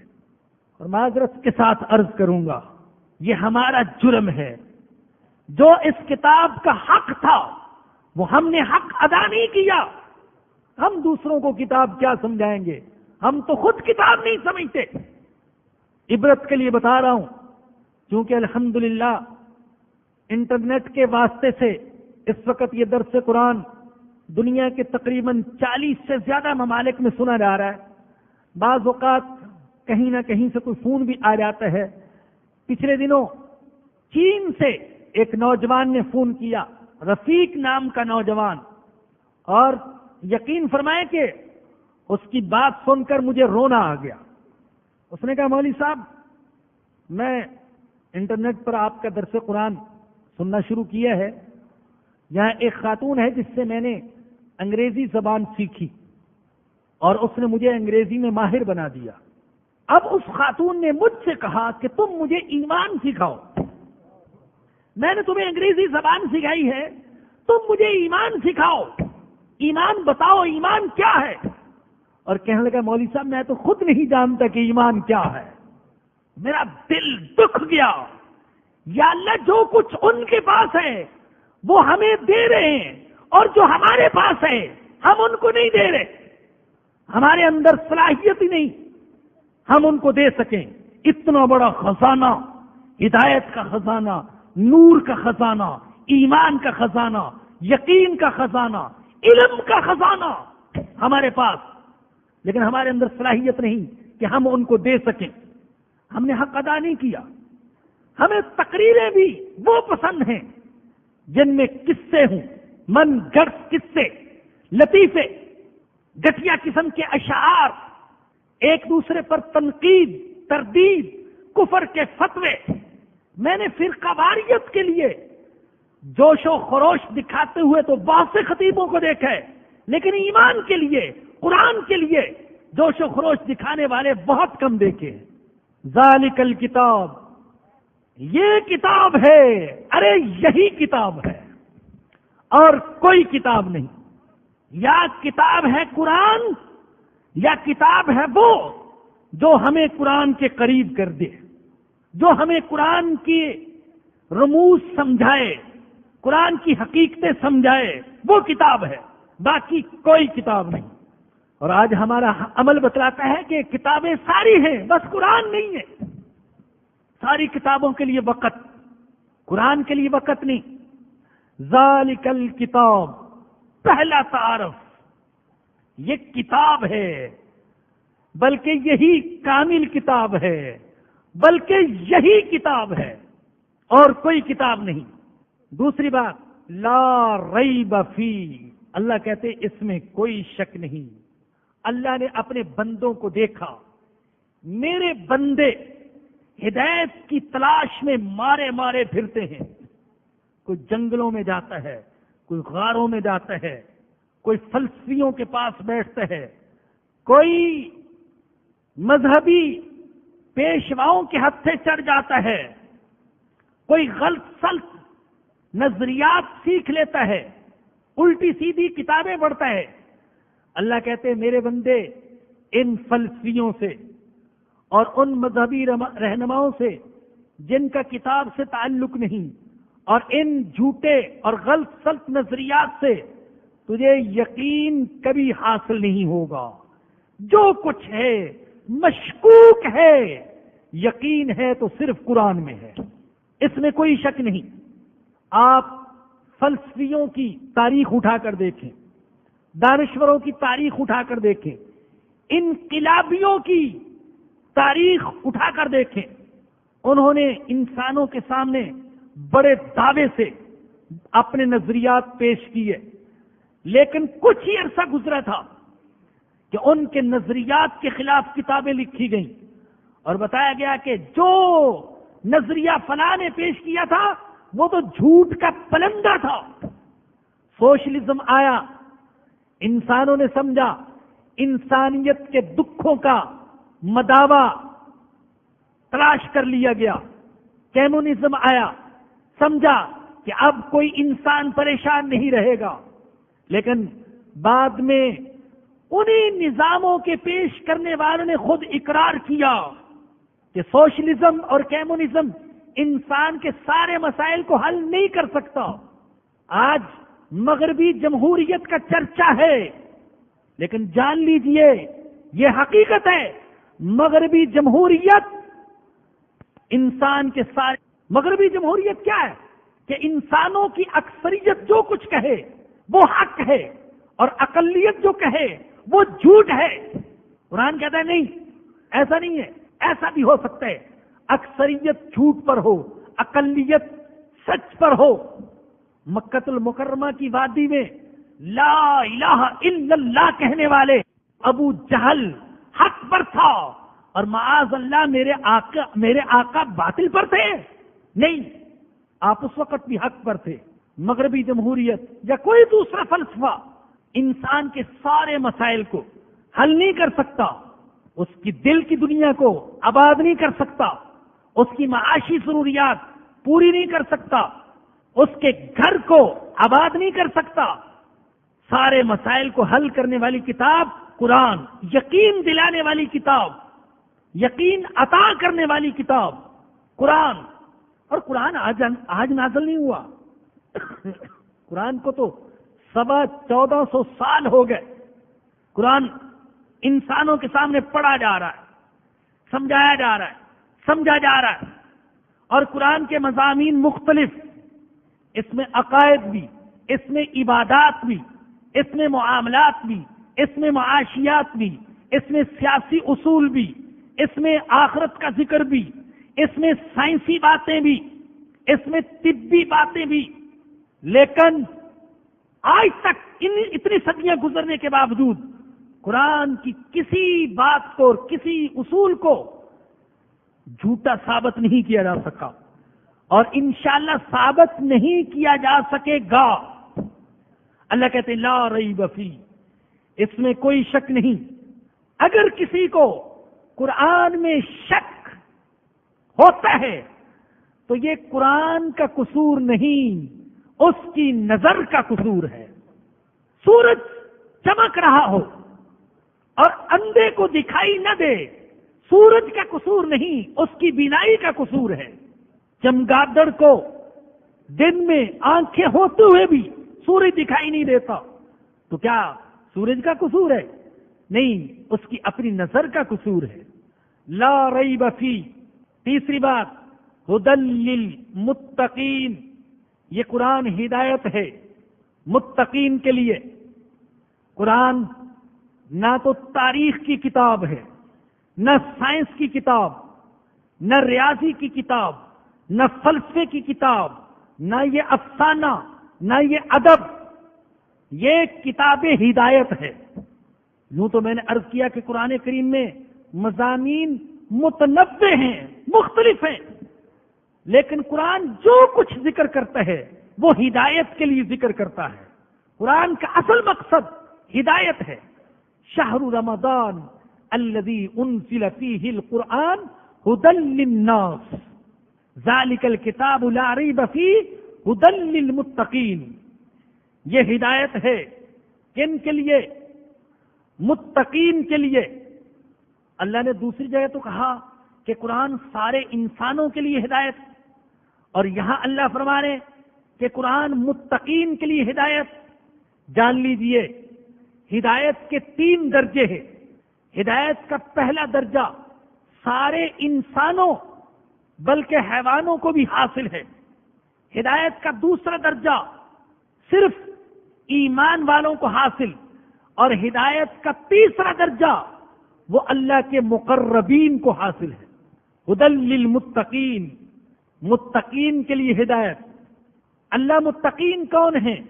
اور معذرت کے ساتھ عرض کروں گا، یہ ہمارا جرم ہے، جو اس کتاب کا حق تھا وہ ہم نے حق ادا نہیں کیا۔ ہم دوسروں کو کتاب کیا سمجھائیں گے، ہم تو خود کتاب نہیں سمجھتے۔ عبرت کے لیے بتا رہا ہوں، کیونکہ الحمدللہ انٹرنیٹ کے واسطے سے اس وقت یہ درس قرآن دنیا کے تقریباً 40 سے زیادہ ممالک میں سنا جا رہا ہے۔ بعض اوقات کہیں نہ کہیں سے کوئی فون بھی آ جاتا ہے۔ پچھلے دنوں چین سے ایک نوجوان نے فون کیا رفیق نام کا نوجوان، اور یقین فرمائے کہ اس کی بات سن کر مجھے رونا آ گیا۔ اس نے کہا مولوی صاحب میں انٹرنیٹ پر آپ کا درس قرآن سننا شروع کیا ہے، یہاں ایک خاتون ہے جس سے میں نے انگریزی زبان سیکھی اور اس نے مجھے انگریزی میں ماہر بنا دیا۔ اب اس خاتون نے مجھ سے کہا کہ تم مجھے ایمان سکھاؤ، میں نے تمہیں انگریزی زبان سکھائی ہے، تم مجھے ایمان سکھاؤ، ایمان بتاؤ ایمان کیا ہے۔ اور کہنے لگا مولوی صاحب میں تو خود نہیں جانتا کہ ایمان کیا ہے۔ میرا دل دکھ گیا، یا اللہ جو کچھ ان کے پاس ہے وہ ہمیں دے رہے ہیں، اور جو ہمارے پاس ہے ہم ان کو نہیں دے رہے، ہمارے اندر صلاحیت ہی نہیں ہم ان کو دے سکیں۔ اتنا بڑا خزانہ، ہدایت کا خزانہ، نور کا خزانہ، ایمان کا خزانہ، یقین کا خزانہ، علم کا خزانہ ہمارے پاس، لیکن ہمارے اندر صلاحیت نہیں کہ ہم ان کو دے سکیں۔ ہم نے حق ادا نہیں کیا۔ ہمیں تقریریں بھی وہ پسند ہیں جن میں قصے ہوں، من گھڑت قصے، لطیفے، گٹیا قسم کے اشعار، ایک دوسرے پر تنقید، تردید، کفر کے فتوے۔ میں نے فرقہ واریت کے لیے جوش و خروش دکھاتے ہوئے تو بہت سے خطیبوں کو دیکھا ہے، لیکن ایمان کے لیے، قرآن کے لیے جوش و خروش دکھانے والے بہت کم دیکھے ہیں۔ ذالک الکتاب، یہ کتاب ہے، ارے یہی کتاب ہے اور کوئی کتاب نہیں۔ یا کتاب ہے قرآن، یا کتاب ہے وہ جو ہمیں قرآن کے قریب کر دے، جو ہمیں قرآن کی رموز سمجھائے، قرآن کی حقیقتیں سمجھائے، وہ کتاب ہے، باقی کوئی کتاب نہیں۔ اور آج ہمارا عمل بتلاتا ہے کہ کتابیں ساری ہیں، بس قرآن نہیں ہے۔ ساری کتابوں کے لیے وقت، قرآن کے لیے وقت نہیں۔ ذالک الکتاب، پہلا تعارف، یہ کتاب ہے، بلکہ یہی کامل کتاب ہے، بلکہ یہی کتاب ہے اور کوئی کتاب نہیں۔ دوسری بات، لا ریب فی، اللہ کہتے اس میں کوئی شک نہیں۔ اللہ نے اپنے بندوں کو دیکھا، میرے بندے ہدایت کی تلاش میں مارے مارے پھرتے ہیں، کوئی جنگلوں میں جاتا ہے، کوئی غاروں میں جاتا ہے، کوئی فلسفیوں کے پاس بیٹھتا ہے، کوئی مذہبی پیشواؤں کے ہتھے چڑھ جاتا ہے، کوئی غلط سلط نظریات سیکھ لیتا ہے، الٹی سیدھی کتابیں پڑھتا ہے۔ اللہ کہتے ہیں میرے بندے ان فلسفیوں سے اور ان مذہبی رہنماؤں سے جن کا کتاب سے تعلق نہیں، اور ان جھوٹے اور غلط سلط نظریات سے تجھے یقین کبھی حاصل نہیں ہوگا۔ جو کچھ ہے مشکوک ہے، یقین ہے تو صرف قرآن میں ہے، اس میں کوئی شک نہیں۔ آپ فلسفیوں کی تاریخ اٹھا کر دیکھیں، دانشوروں کی تاریخ اٹھا کر دیکھیں، انقلابیوں کی تاریخ اٹھا کر دیکھیں، انہوں نے انسانوں کے سامنے بڑے دعوے سے اپنے نظریات پیش کیے، لیکن کچھ ہی عرصہ گزرا تھا کہ ان کے نظریات کے خلاف کتابیں لکھی گئیں اور بتایا گیا کہ جو نظریہ فلاں نے پیش کیا تھا وہ تو جھوٹ کا پلندہ تھا۔ سوشلزم آیا، انسانوں نے سمجھا انسانیت کے دکھوں کا مداوا تلاش کر لیا گیا۔ کمیونزم آیا، سمجھا کہ اب کوئی انسان پریشان نہیں رہے گا، لیکن بعد میں انہی نظاموں کے پیش کرنے والوں نے خود اقرار کیا کہ سوشلزم اور کمیونزم انسان کے سارے مسائل کو حل نہیں کر سکتا۔ آج مغربی جمہوریت کا چرچا ہے، لیکن جان لیجئے یہ حقیقت ہے، مغربی جمہوریت انسان کے سارے، مغربی جمہوریت کیا ہے کہ انسانوں کی اکثریت جو کچھ کہے وہ حق ہے اور اقلیت جو کہے وہ جھوٹ ہے۔ قرآن کہتا ہے نہیں، ایسا نہیں ہے، ایسا بھی ہو سکتا ہے، اکثریت جھوٹ پر ہو، اقلیت سچ پر ہو۔ مکۃ المکرمہ کی وادی میں لا الہ الا اللہ کہنے والے ابو جہل حق پر تھا، اور معاذ اللہ میرے آقا باطل پر تھے؟ نہیں، آپ اس وقت بھی حق پر تھے۔ مغربی جمہوریت یا کوئی دوسرا فلسفہ انسان کے سارے مسائل کو حل نہیں کر سکتا، اس کی دل کی دنیا کو آباد نہیں کر سکتا، اس کی معاشی ضروریات پوری نہیں کر سکتا، اس کے گھر کو آباد نہیں کر سکتا۔ سارے مسائل کو حل کرنے والی کتاب قرآن، یقین دلانے والی کتاب، یقین عطا کرنے والی کتاب قرآن۔ اور قرآن آج نازل نہیں ہوا، قرآن کو تو 1400 سال ہو گئے۔ قرآن انسانوں کے سامنے پڑھا جا رہا ہے، سمجھایا جا رہا ہے، سمجھا جا رہا ہے، اور قرآن کے مضامین مختلف، اس میں عقائد بھی، اس میں عبادات بھی، اس میں معاملات بھی، اس میں معاشیات بھی، اس میں سیاسی اصول بھی، اس میں آخرت کا ذکر بھی، اس میں سائنسی باتیں بھی، اس میں طبی باتیں بھی۔ لیکن آج تک اتنی صدیاں گزرنے کے باوجود قرآن کی کسی بات کو اور کسی اصول کو جھوٹا ثابت نہیں کیا جا سکا، اور انشاءاللہ ثابت نہیں کیا جا سکے گا۔ اللہ کہتے لا ریب فی، اس میں کوئی شک نہیں۔ اگر کسی کو قرآن میں شک ہوتا ہے تو یہ قرآن کا قصور نہیں، اس کی نظر کا قصور ہے۔ سورج چمک رہا ہو اور اندھے کو دکھائی نہ دے، سورج کا قصور نہیں، اس کی بینائی کا قصور ہے۔ چمگادڑ کو دن میں آنکھیں ہوتے ہوئے بھی سورج دکھائی نہیں دیتا، تو کیا سورج کا قصور ہے؟ نہیں، اس کی اپنی نظر کا قصور ہے۔ لا ریب فی، تیسری بات ھدی للمتقین، یہ قرآن ہدایت ہے متقین کے لیے۔ قرآن نہ تو تاریخ کی کتاب ہے، نہ سائنس کی کتاب، نہ ریاضی کی کتاب، نہ فلسفے کی کتاب، نہ یہ افسانہ، نہ یہ ادب، یہ کتاب ہدایت ہے۔ یوں تو میں نے عرض کیا کہ قرآن کریم میں مضامین متنوع ہیں، مختلف ہیں، لیکن قرآن جو کچھ ذکر کرتا ہے وہ ہدایت کے لیے ذکر کرتا ہے۔ قرآن کا اصل مقصد ہدایت ہے۔ شہر رمضان الذی انزل فیہ القرآن ھدی للناس ذالک الکتاب لا ریب فیہ ھدی للمتقین، یہ ہدایت ہے کن کے لیے؟ متقین کے لیے۔ اللہ نے دوسری جگہ تو کہا کہ قرآن سارے انسانوں کے لیے ہدایت، اور یہاں اللہ فرما رہے کہ قرآن متقین کے لیے ہدایت۔ جان لیجئے ہدایت کے 3 درجے ہیں۔ ہدایت کا پہلا درجہ سارے انسانوں بلکہ حیوانوں کو بھی حاصل ہے۔ ہدایت کا دوسرا درجہ صرف ایمان والوں کو حاصل، اور ہدایت کا تیسرا درجہ وہ اللہ کے مقربین کو حاصل ہے۔ ھدی للمتقین، متقین کے لیے ہدایت۔ اللہ متقین کون ہیں؟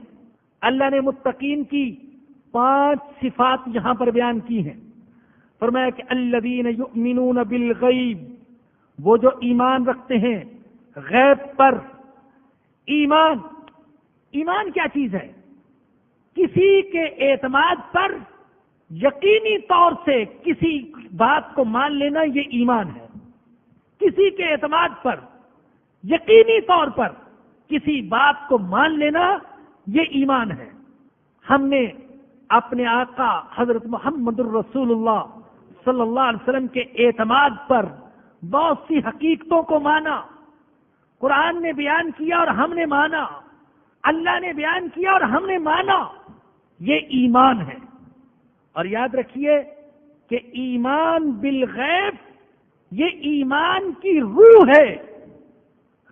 اللہ نے متقین کی 5 صفات یہاں پر بیان کی ہیں۔ فرمایا کہ الذین یؤمنون بالغیب، وہ جو ایمان رکھتے ہیں غیب پر۔ ایمان کیا چیز ہے؟ کسی کے اعتماد پر یقینی طور سے کسی بات کو مان لینا، یہ ایمان ہے۔ کسی کے اعتماد پر یقینی طور پر کسی بات کو مان لینا، یہ ایمان ہے۔ ہم نے اپنے آقا حضرت محمد الرسول اللہ صلی اللہ علیہ وسلم کے اعتماد پر بہت سی حقیقتوں کو مانا۔ قرآن نے بیان کیا اور ہم نے مانا، اللہ نے بیان کیا اور ہم نے مانا، یہ ایمان ہے۔ اور یاد رکھیے کہ ایمان بالغیب یہ ایمان کی روح ہے۔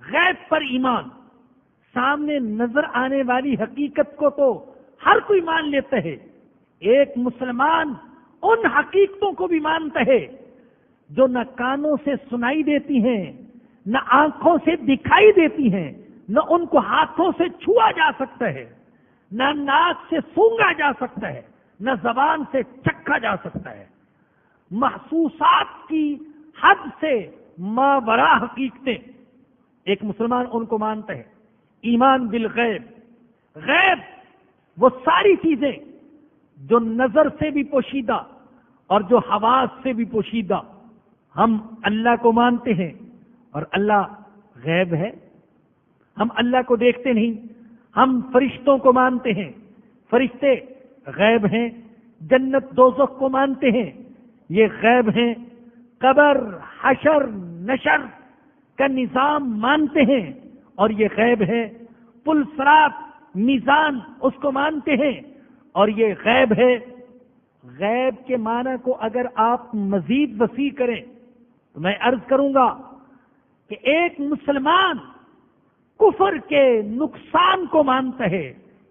غیب پر ایمان، سامنے نظر آنے والی حقیقت کو تو ہر کوئی مان لیتا ہے۔ ایک مسلمان ان حقیقتوں کو بھی مانتا ہے جو نہ کانوں سے سنائی دیتی ہیں، نہ آنکھوں سے دکھائی دیتی ہیں، نہ ان کو ہاتھوں سے چھوا جا سکتا ہے، نہ ناک سے سونگا جا سکتا ہے، نہ زبان سے چکھا جا سکتا ہے۔ محسوسات کی حد سے ماوراء حقیقتیں ایک مسلمان ان کو مانتا ہے۔ ایمان بالغیب، غیب وہ ساری چیزیں جو نظر سے بھی پوشیدہ اور جو حواس سے بھی پوشیدہ، ہم اللہ کو مانتے ہیں اور اللہ غیب ہے۔ ہم اللہ کو دیکھتے نہیں، ہم فرشتوں کو مانتے ہیں، فرشتے غیب ہیں۔ جنت دوزخ کو مانتے ہیں، یہ غیب ہیں۔ قبر، حشر، نشر کا نظام مانتے ہیں اور یہ غیب ہے۔ پل صراط، میزان اس کو مانتے ہیں اور یہ غیب ہے۔ غیب کے معنی کو اگر آپ مزید وسیع کریں تو میں عرض کروں گا کہ ایک مسلمان کفر کے نقصان کو مانتا ہے،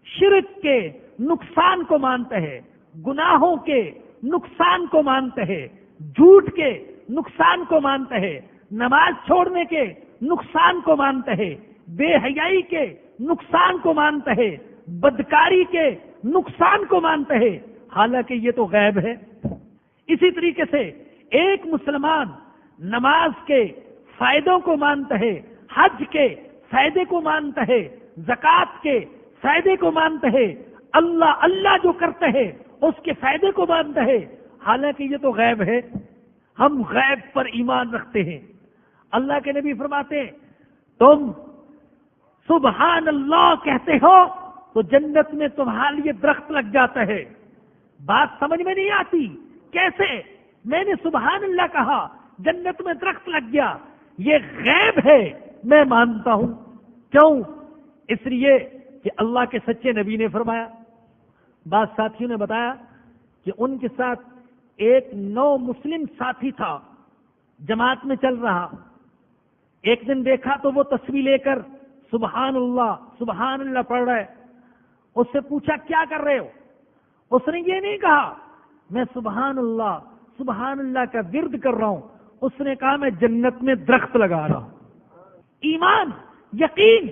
شرک کے نقصان کو مانتا ہے، گناہوں کے نقصان کو مانتا ہے، جھوٹ کے نقصان کو مانتا ہے، نماز چھوڑنے کے نقصان کو مانتا ہے، بے حیائی کے نقصان کو مانتا ہے، بدکاری کے نقصان کو مانتا ہے، حالانکہ یہ تو غیب ہے۔ اسی طریقے سے ایک مسلمان نماز کے فائدوں کو مانتا ہے، حج کے فائدے کو مانتا ہے، زکوٰۃ کے فائدے کو مانتا ہے، اللہ اللہ جو کرتا ہے اس کے فائدے کو مانتا ہے، حالانکہ یہ تو غیب ہے۔ ہم غیب پر ایمان رکھتے ہیں۔ اللہ کے نبی فرماتے ہیں تم سبحان اللہ کہتے ہو تو جنت میں تمہارے لیے درخت لگ جاتا ہے۔ بات سمجھ میں نہیں آتی، کیسے میں نے سبحان اللہ کہا جنت میں درخت لگ گیا؟ یہ غیب ہے، میں مانتا ہوں۔ کیوں؟ اس لیے کہ اللہ کے سچے نبی نے فرمایا۔ بعض ساتھیوں نے بتایا کہ ان کے ساتھ ایک نو مسلم ساتھی تھا، جماعت میں چل رہا، ایک دن دیکھا تو وہ تسبیح لے کر سبحان اللہ پڑھ رہا ہے۔ اس سے پوچھا کیا کر رہے ہو؟ اس نے یہ نہیں کہا میں سبحان اللہ کا ورد کر رہا ہوں، اس نے کہا میں جنت میں درخت لگا رہا ہوں۔ ایمان، یقین،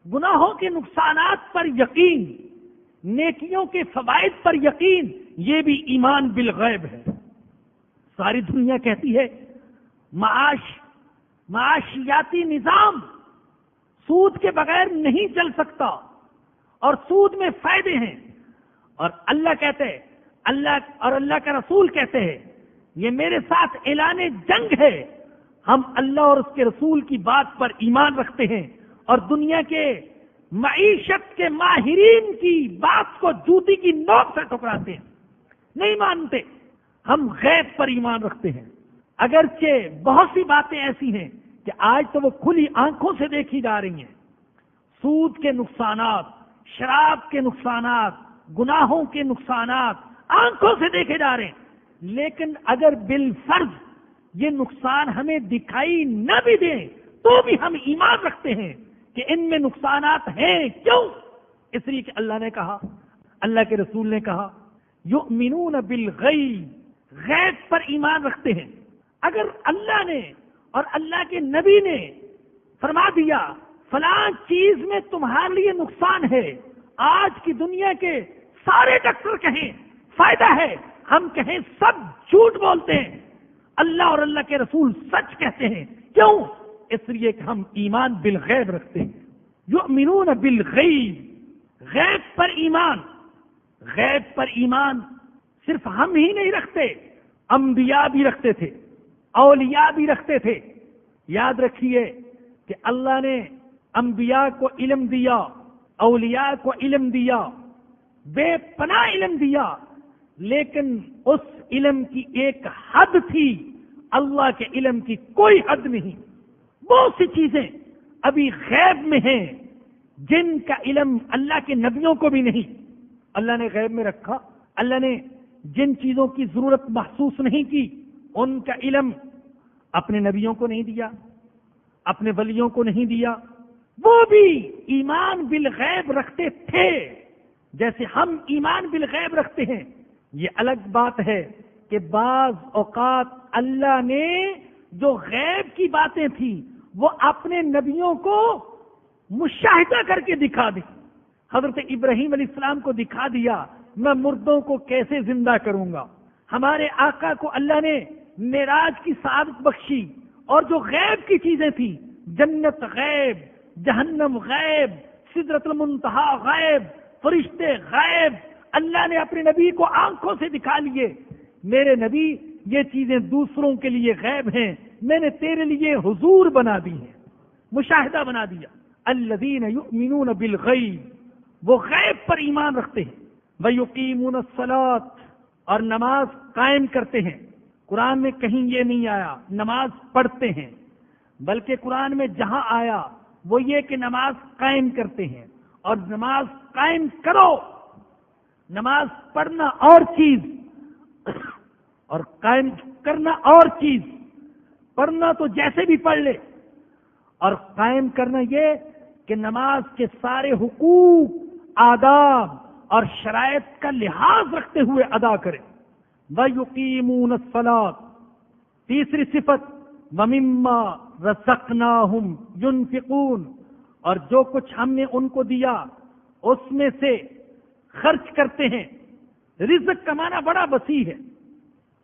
گناہوں کے نقصانات پر یقین، نیکیوں کے فوائد پر یقین، یہ بھی ایمان بالغیب ہے۔ ساری دنیا کہتی ہے معاشیاتی نظام سود کے بغیر نہیں چل سکتا اور سود میں فائدے ہیں، اور اللہ کہتے ہیں، اللہ کا رسول کہتے ہیں یہ میرے ساتھ اعلان جنگ ہے۔ ہم اللہ اور اس کے رسول کی بات پر ایمان رکھتے ہیں اور دنیا کے معیشت کے ماہرین کی بات کو جوتی کی نوک سے ٹکراتے ہیں، نہیں مانتے۔ ہم غیب پر ایمان رکھتے ہیں، اگرچہ بہت سی باتیں ایسی ہیں کہ آج تو وہ کھلی آنکھوں سے دیکھی جا رہی ہیں، سود کے نقصانات، شراب کے نقصانات، گناہوں کے نقصانات آنکھوں سے دیکھے جا رہے ہیں، لیکن اگر بالفرض یہ نقصان ہمیں دکھائی نہ بھی دیں تو بھی ہم ایمان رکھتے ہیں کہ ان میں نقصانات ہیں۔ کیوں؟ اس لیے کہ اللہ نے کہا، اللہ کے رسول نے کہا یؤمنون بالغیب، غیب پر ایمان رکھتے ہیں۔ اگر اللہ نے اور اللہ کے نبی نے فرما دیا فلاں چیز میں تمہارے لیے نقصان ہے، آج کی دنیا کے سارے ڈاکٹر کہیں فائدہ ہے، ہم کہیں سب جھوٹ بولتے ہیں، اللہ اور اللہ کے رسول سچ کہتے ہیں۔ کیوں؟ اس لیے کہ ہم ایمان بالغیب رکھتے ہیں۔ یؤمنون بالغیب، غیب پر ایمان۔ غیب پر ایمان صرف ہم ہی نہیں رکھتے، انبیاء بھی رکھتے تھے، اولیاء بھی رکھتے تھے۔ یاد رکھیے کہ اللہ نے انبیاء کو علم دیا، اولیاء کو علم دیا، بے پناہ علم دیا، لیکن اس علم کی ایک حد تھی، اللہ کے علم کی کوئی حد نہیں۔ بہت سی چیزیں ابھی غیب میں ہیں جن کا علم اللہ کے نبیوں کو بھی نہیں، اللہ نے غیب میں رکھا۔ اللہ نے جن چیزوں کی ضرورت محسوس نہیں کی ان کا علم اپنے نبیوں کو نہیں دیا، اپنے ولیوں کو نہیں دیا، وہ بھی ایمان بالغیب رکھتے تھے جیسے ہم ایمان بالغیب رکھتے ہیں۔ یہ الگ بات ہے کہ بعض اوقات اللہ نے جو غیب کی باتیں تھیں وہ اپنے نبیوں کو مشاہدہ کر کے دکھا دی. حضرت ابراہیم علیہ السلام کو دکھا دیا میں مردوں کو کیسے زندہ کروں گا. ہمارے آقا کو اللہ نے معراج کی سعادت بخشی، اور جو غیب کی چیزیں تھیں، جنت غیب، جہنم غیب، سدرۃ المنتہا غیب، فرشتے غیب، اللہ نے اپنے نبی کو آنکھوں سے دکھا لیے. میرے نبی یہ چیزیں دوسروں کے لیے غیب ہیں، میں نے تیرے لیے حضور بنا دی ہیں، مشاہدہ بنا دیا. الذین یؤمنون بالغیب، وہ غیب پر ایمان رکھتے ہیں. ویقیمون الصلاۃ، اور نماز قائم کرتے ہیں. قرآن میں کہیں یہ نہیں آیا نماز پڑھتے ہیں، بلکہ قرآن میں جہاں آیا وہ یہ کہ نماز قائم کرتے ہیں. اور نماز قائم کرو، نماز پڑھنا اور چیز اور قائم کرنا اور چیز. پڑھنا تو جیسے بھی پڑھ لے، اور قائم کرنا یہ کہ نماز کے سارے حقوق، آداب اور شرائط کا لحاظ رکھتے ہوئے ادا کرے. وَيُقِيمُونَ الصَّلَاةَ، تیسری صفت وَمِمَّا رَزَقْنَاهُمْ يُنْفِقُونَ، اور جو کچھ ہم نے ان کو دیا اس میں سے خرچ کرتے ہیں. رزق کا معنی بڑا وسیع ہے،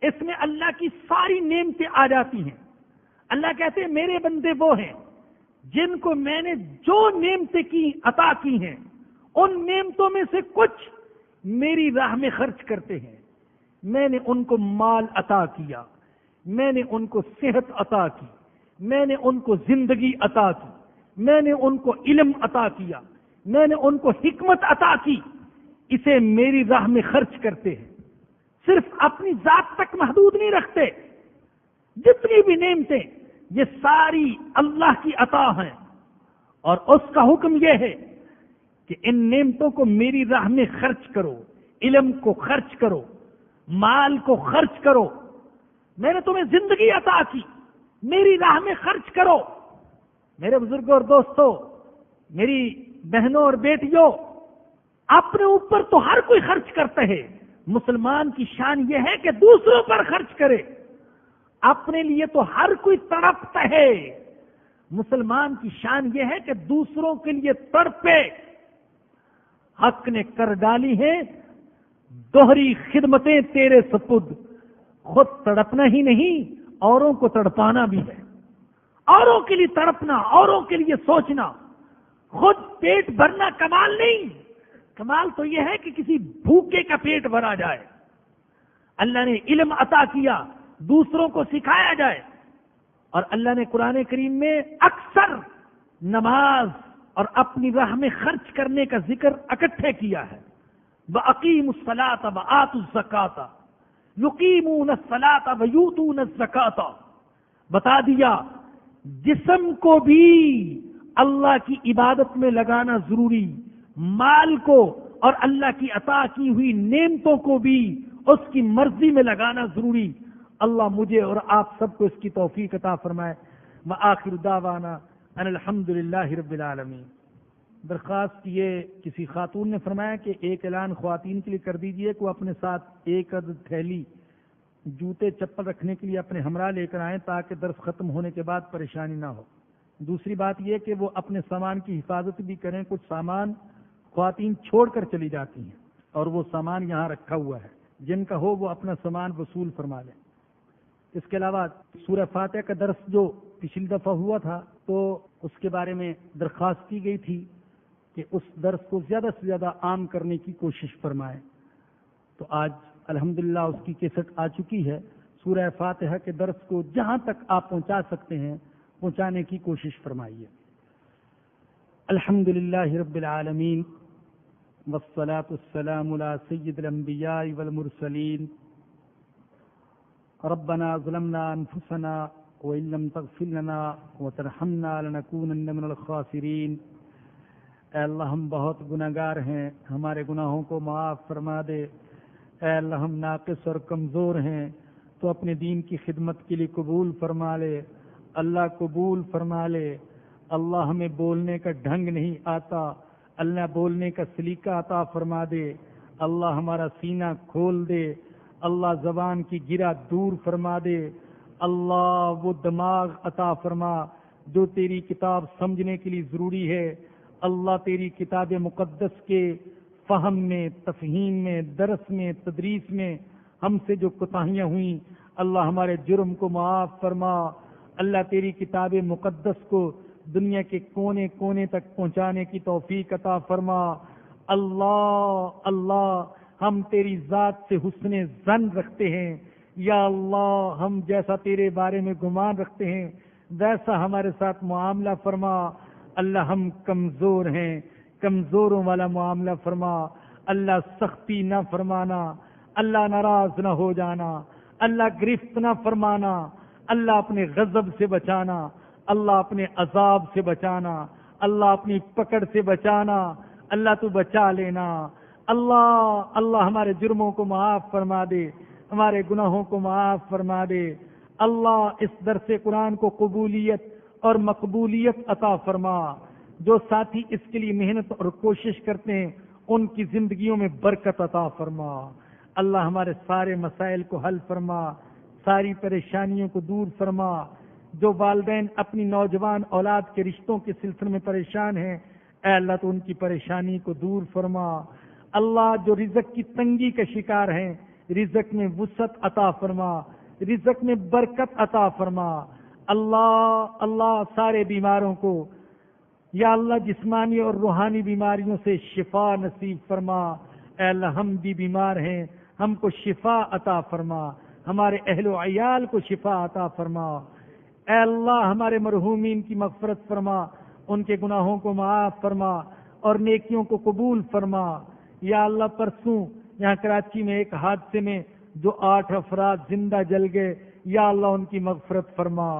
اس میں اللہ کی ساری نعمتیں آ جاتی ہیں. اللہ کہتے ہیں میرے بندے وہ ہیں جن کو میں نے جو نعمتیں کی عطا کی ہیں، ان نعمتوں میں سے کچھ میری راہ میں خرچ کرتے ہیں. میں نے ان کو مال عطا کیا، میں نے ان کو صحت عطا کی، میں نے ان کو زندگی عطا کی، میں نے ان کو علم عطا کیا، میں نے ان کو حکمت عطا کی. اسے میری راہ میں خرچ کرتے ہیں. صرف اپنی ذات تک محدود نہیں رکھتے. جتنی بھی نعمتیں یہ ساری اللہ کی عطا ہیں، اور اس کا حکم یہ ہے کہ ان نعمتوں کو میری راہ میں خرچ کرو. علم کو خرچ کرو، مال کو خرچ کرو. میں نے تمہیں زندگی عطا کی، میری راہ میں خرچ کرو. میرے بزرگوں اور دوستوں، میری بہنوں اور بیٹیوں، اپنے اوپر تو ہر کوئی خرچ کرتا ہے. مسلمان کی شان یہ ہے کہ دوسروں پر خرچ کرے. اپنے لیے تو ہر کوئی تڑپتا ہے. مسلمان کی شان یہ ہے کہ دوسروں کے لیے تڑپے. حق نے کر ڈالی ہے دوہری خدمتیں تیرے سپرد، خود تڑپنا ہی نہیں اوروں کو تڑپانا بھی ہے. اوروں کے لیے تڑپنا، اوروں کے لیے سوچنا. خود پیٹ بھرنا کمال نہیں، کمال تو یہ ہے کہ کسی بھوکے کا پیٹ بھرا جائے. اللہ نے علم عطا کیا، دوسروں کو سکھایا جائے. اور اللہ نے قرآن کریم میں اکثر نماز اور اپنی راہ میں خرچ کرنے کا ذکر اکٹھے کیا ہے. وَأَقِيمُوا الصَّلَاةَ وَآتُوا الزَّكَاةَ يُقِيمُونَ الصَّلَاةَ وَيُؤْتُونَ الزَّكَاةَ. بتا دیا جسم کو بھی اللہ کی عبادت میں لگانا ضروری، مال کو اور اللہ کی عطا کی ہوئی نعمتوں کو بھی اس کی مرضی میں لگانا ضروری. اللہ مجھے اور آپ سب کو اس کی توفیق عطا فرمائے. وآخر دعوانا ان الحمد للہ رب العالمین. درخواست یہ کسی خاتون نے فرمایا کہ ایک اعلان خواتین کے لیے کر دیجئے کہ وہ اپنے ساتھ ایک عدد تھیلی جوتے چپل رکھنے کے لیے اپنے ہمراہ لے کر آئیں تاکہ درس ختم ہونے کے بعد پریشانی نہ ہو. دوسری بات یہ کہ وہ اپنے سامان کی حفاظت بھی کریں. کچھ سامان خواتین چھوڑ کر چلی جاتی ہیں اور وہ سامان یہاں رکھا ہوا ہے. جن کا ہو وہ اپنا سامان وصول فرما لیں. اس کے علاوہ سورہ فاتحہ کا درس جو پچھلی دفعہ ہوا تھا تو اس کے بارے میں درخواست کی گئی تھی کہ اس درس کو زیادہ سے زیادہ عام کرنے کی کوشش فرمائیں. تو آج الحمدللہ اس کی کیسٹ آ چکی ہے. سورہ فاتحہ کے درس کو جہاں تک آپ پہنچا سکتے ہیں پہنچانے کی کوشش فرمائیے. الحمدللہ رب العالمین والصلاة والسلام علی سید الانبیاء والمرسلین. ربنا ظلمنا انفسنا وان لم تغفر لنا وترحمنا لنكونن من الخاسرین. اے اللہ ہم بہت گناہگار ہیں، ہمارے گناہوں کو معاف فرما دے. اے اللہ ہم ناقص اور کمزور ہیں، تو اپنے دین کی خدمت کے لیے قبول فرما لے. اللہ قبول فرما لے. اللہ ہمیں بولنے کا ڈھنگ نہیں آتا، اللہ بولنے کا سلیقہ عطا فرما دے. اللہ ہمارا سینہ کھول دے. اللہ زبان کی گرہ دور فرما دے. اللہ وہ دماغ عطا فرما جو تیری کتاب سمجھنے کے لیے ضروری ہے. اللہ تیری کتاب مقدس کے فہم میں، تفہیم میں، درس میں، تدریس میں ہم سے جو کوتاہیاں ہوئیں، اللہ ہمارے جرم کو معاف فرما۔ اللہ تیری کتاب مقدس کو دنیا کے کونے کونے تک پہنچانے کی توفیق عطا فرما۔ اللہ ہم تیری ذات سے حسن ظن رکھتے ہیں، یا اللہ ہم جیسا تیرے بارے میں گمان رکھتے ہیں ویسا ہمارے ساتھ معاملہ فرما۔ اللہ ہم کمزور ہیں، کمزوروں والا معاملہ فرما۔ اللہ سختی نہ فرمانا، اللہ ناراض نہ ہو جانا، اللہ گرفت نہ فرمانا، اللہ اپنے غضب سے بچانا، اللہ اپنے عذاب سے بچانا، اللہ اپنی پکڑ سے بچانا، اللہ تو بچا لینا۔ اللہ ہمارے جرموں کو معاف فرما دے، ہمارے گناہوں کو معاف فرما دے۔ اللہ اس درس قرآن کو قبولیت اور مقبولیت عطا فرما۔ جو ساتھی اس کے لیے محنت اور کوشش کرتے ہیں ان کی زندگیوں میں برکت عطا فرما۔ اللہ ہمارے سارے مسائل کو حل فرما، ساری پریشانیوں کو دور فرما۔ جو والدین اپنی نوجوان اولاد کے رشتوں کے سلسلے میں پریشان ہیں، اے اللہ تو ان کی پریشانی کو دور فرما۔ اللہ جو رزق کی تنگی کا شکار ہیں، رزق میں وسعت عطا فرما، رزق میں برکت عطا فرما۔ اللہ سارے بیماروں کو یا اللہ جسمانی اور روحانی بیماریوں سے شفا نصیب فرما۔ اے اللہ ہم بھی بیمار ہیں، ہم کو شفا عطا فرما، ہمارے اہل و عیال کو شفا عطا فرما۔ اے اللہ ہمارے مرحومین کی مغفرت فرما، ان کے گناہوں کو معاف فرما اور نیکیوں کو قبول فرما۔ یا اللہ پرسوں یہاں کراچی میں ایک حادثے میں جو 8 افراد زندہ جل گئے، یا اللہ ان کی مغفرت فرما،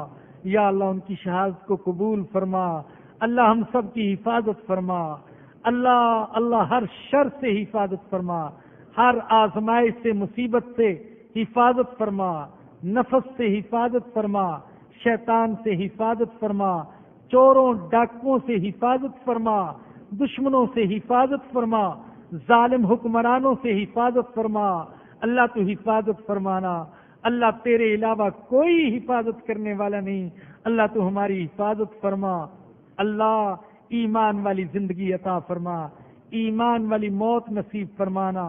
یا اللہ ان کی شہادت کو قبول فرما۔ اللہ ہم سب کی حفاظت فرما۔ اللہ ہر شر سے حفاظت فرما، ہر آزمائش سے، مصیبت سے حفاظت فرما، نفس سے حفاظت فرما، شیطان سے حفاظت فرما، چوروں ڈاکوؤں سے حفاظت فرما، دشمنوں سے حفاظت فرما، ظالم حکمرانوں سے حفاظت فرما۔ اللہ تو حفاظت فرمانا، اللہ تیرے علاوہ کوئی حفاظت کرنے والا نہیں، اللہ تو ہماری حفاظت فرما۔ اللہ ایمان والی زندگی عطا فرما، ایمان والی موت نصیب فرمانا۔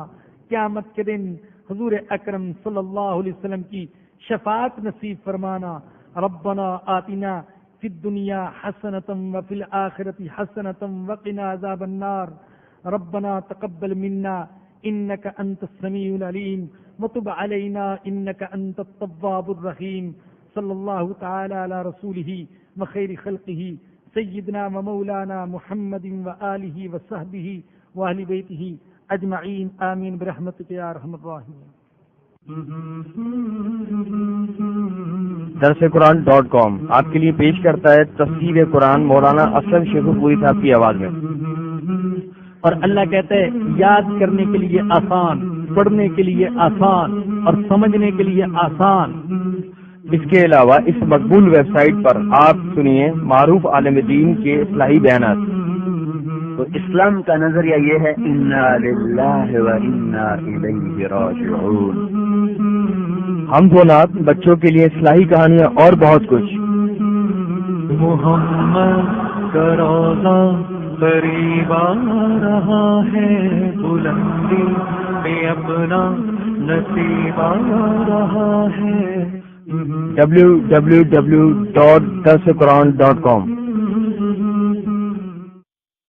قیامت کے دن حضور اکرم صلی اللہ علیہ وسلم کی شفاعت نصیب فرمانا۔ ربنا آتنا فی الدنیا حسنۃ وفی الآخرۃ حسنۃ وقنا عذاب النار۔ ربنا تقبل منا انک انت السمیع العلیم وتب علینا انک انت التواب الرحیم۔ صلی اللہ تعالی علی رسولہ وخیر خلقہ سیدنا ومولانا محمد وآلہ وصحبہ واہل بیتہ اجمعین، آمین برحمتک یا ارحم الراحمین۔ درسقرآن.com آپ کے لیے پیش کرتا ہے تفسیر قرآن مولانا اسد شیخ پوری صاحب کی آواز میں۔ اور اللہ کہتا ہے یاد کرنے کے لیے آسان، پڑھنے کے لیے آسان اور سمجھنے کے لیے آسان۔ اس کے علاوہ اس مقبول ویب سائٹ پر آپ سنیے معروف عالم دین کے اصلاحی بیانات۔ تو اسلام کا نظریہ یہ ہے انا للہ و انا الیہ راجعون۔ حمد و نعت، بچوں کے لیے اصلاحی کہانیاں اور بہت کچھ۔ محمد کا روضہ قریب آ رہا ہے، بلندی میں اپنا نصیب آ رہا ہے۔ www.درسقرآن.com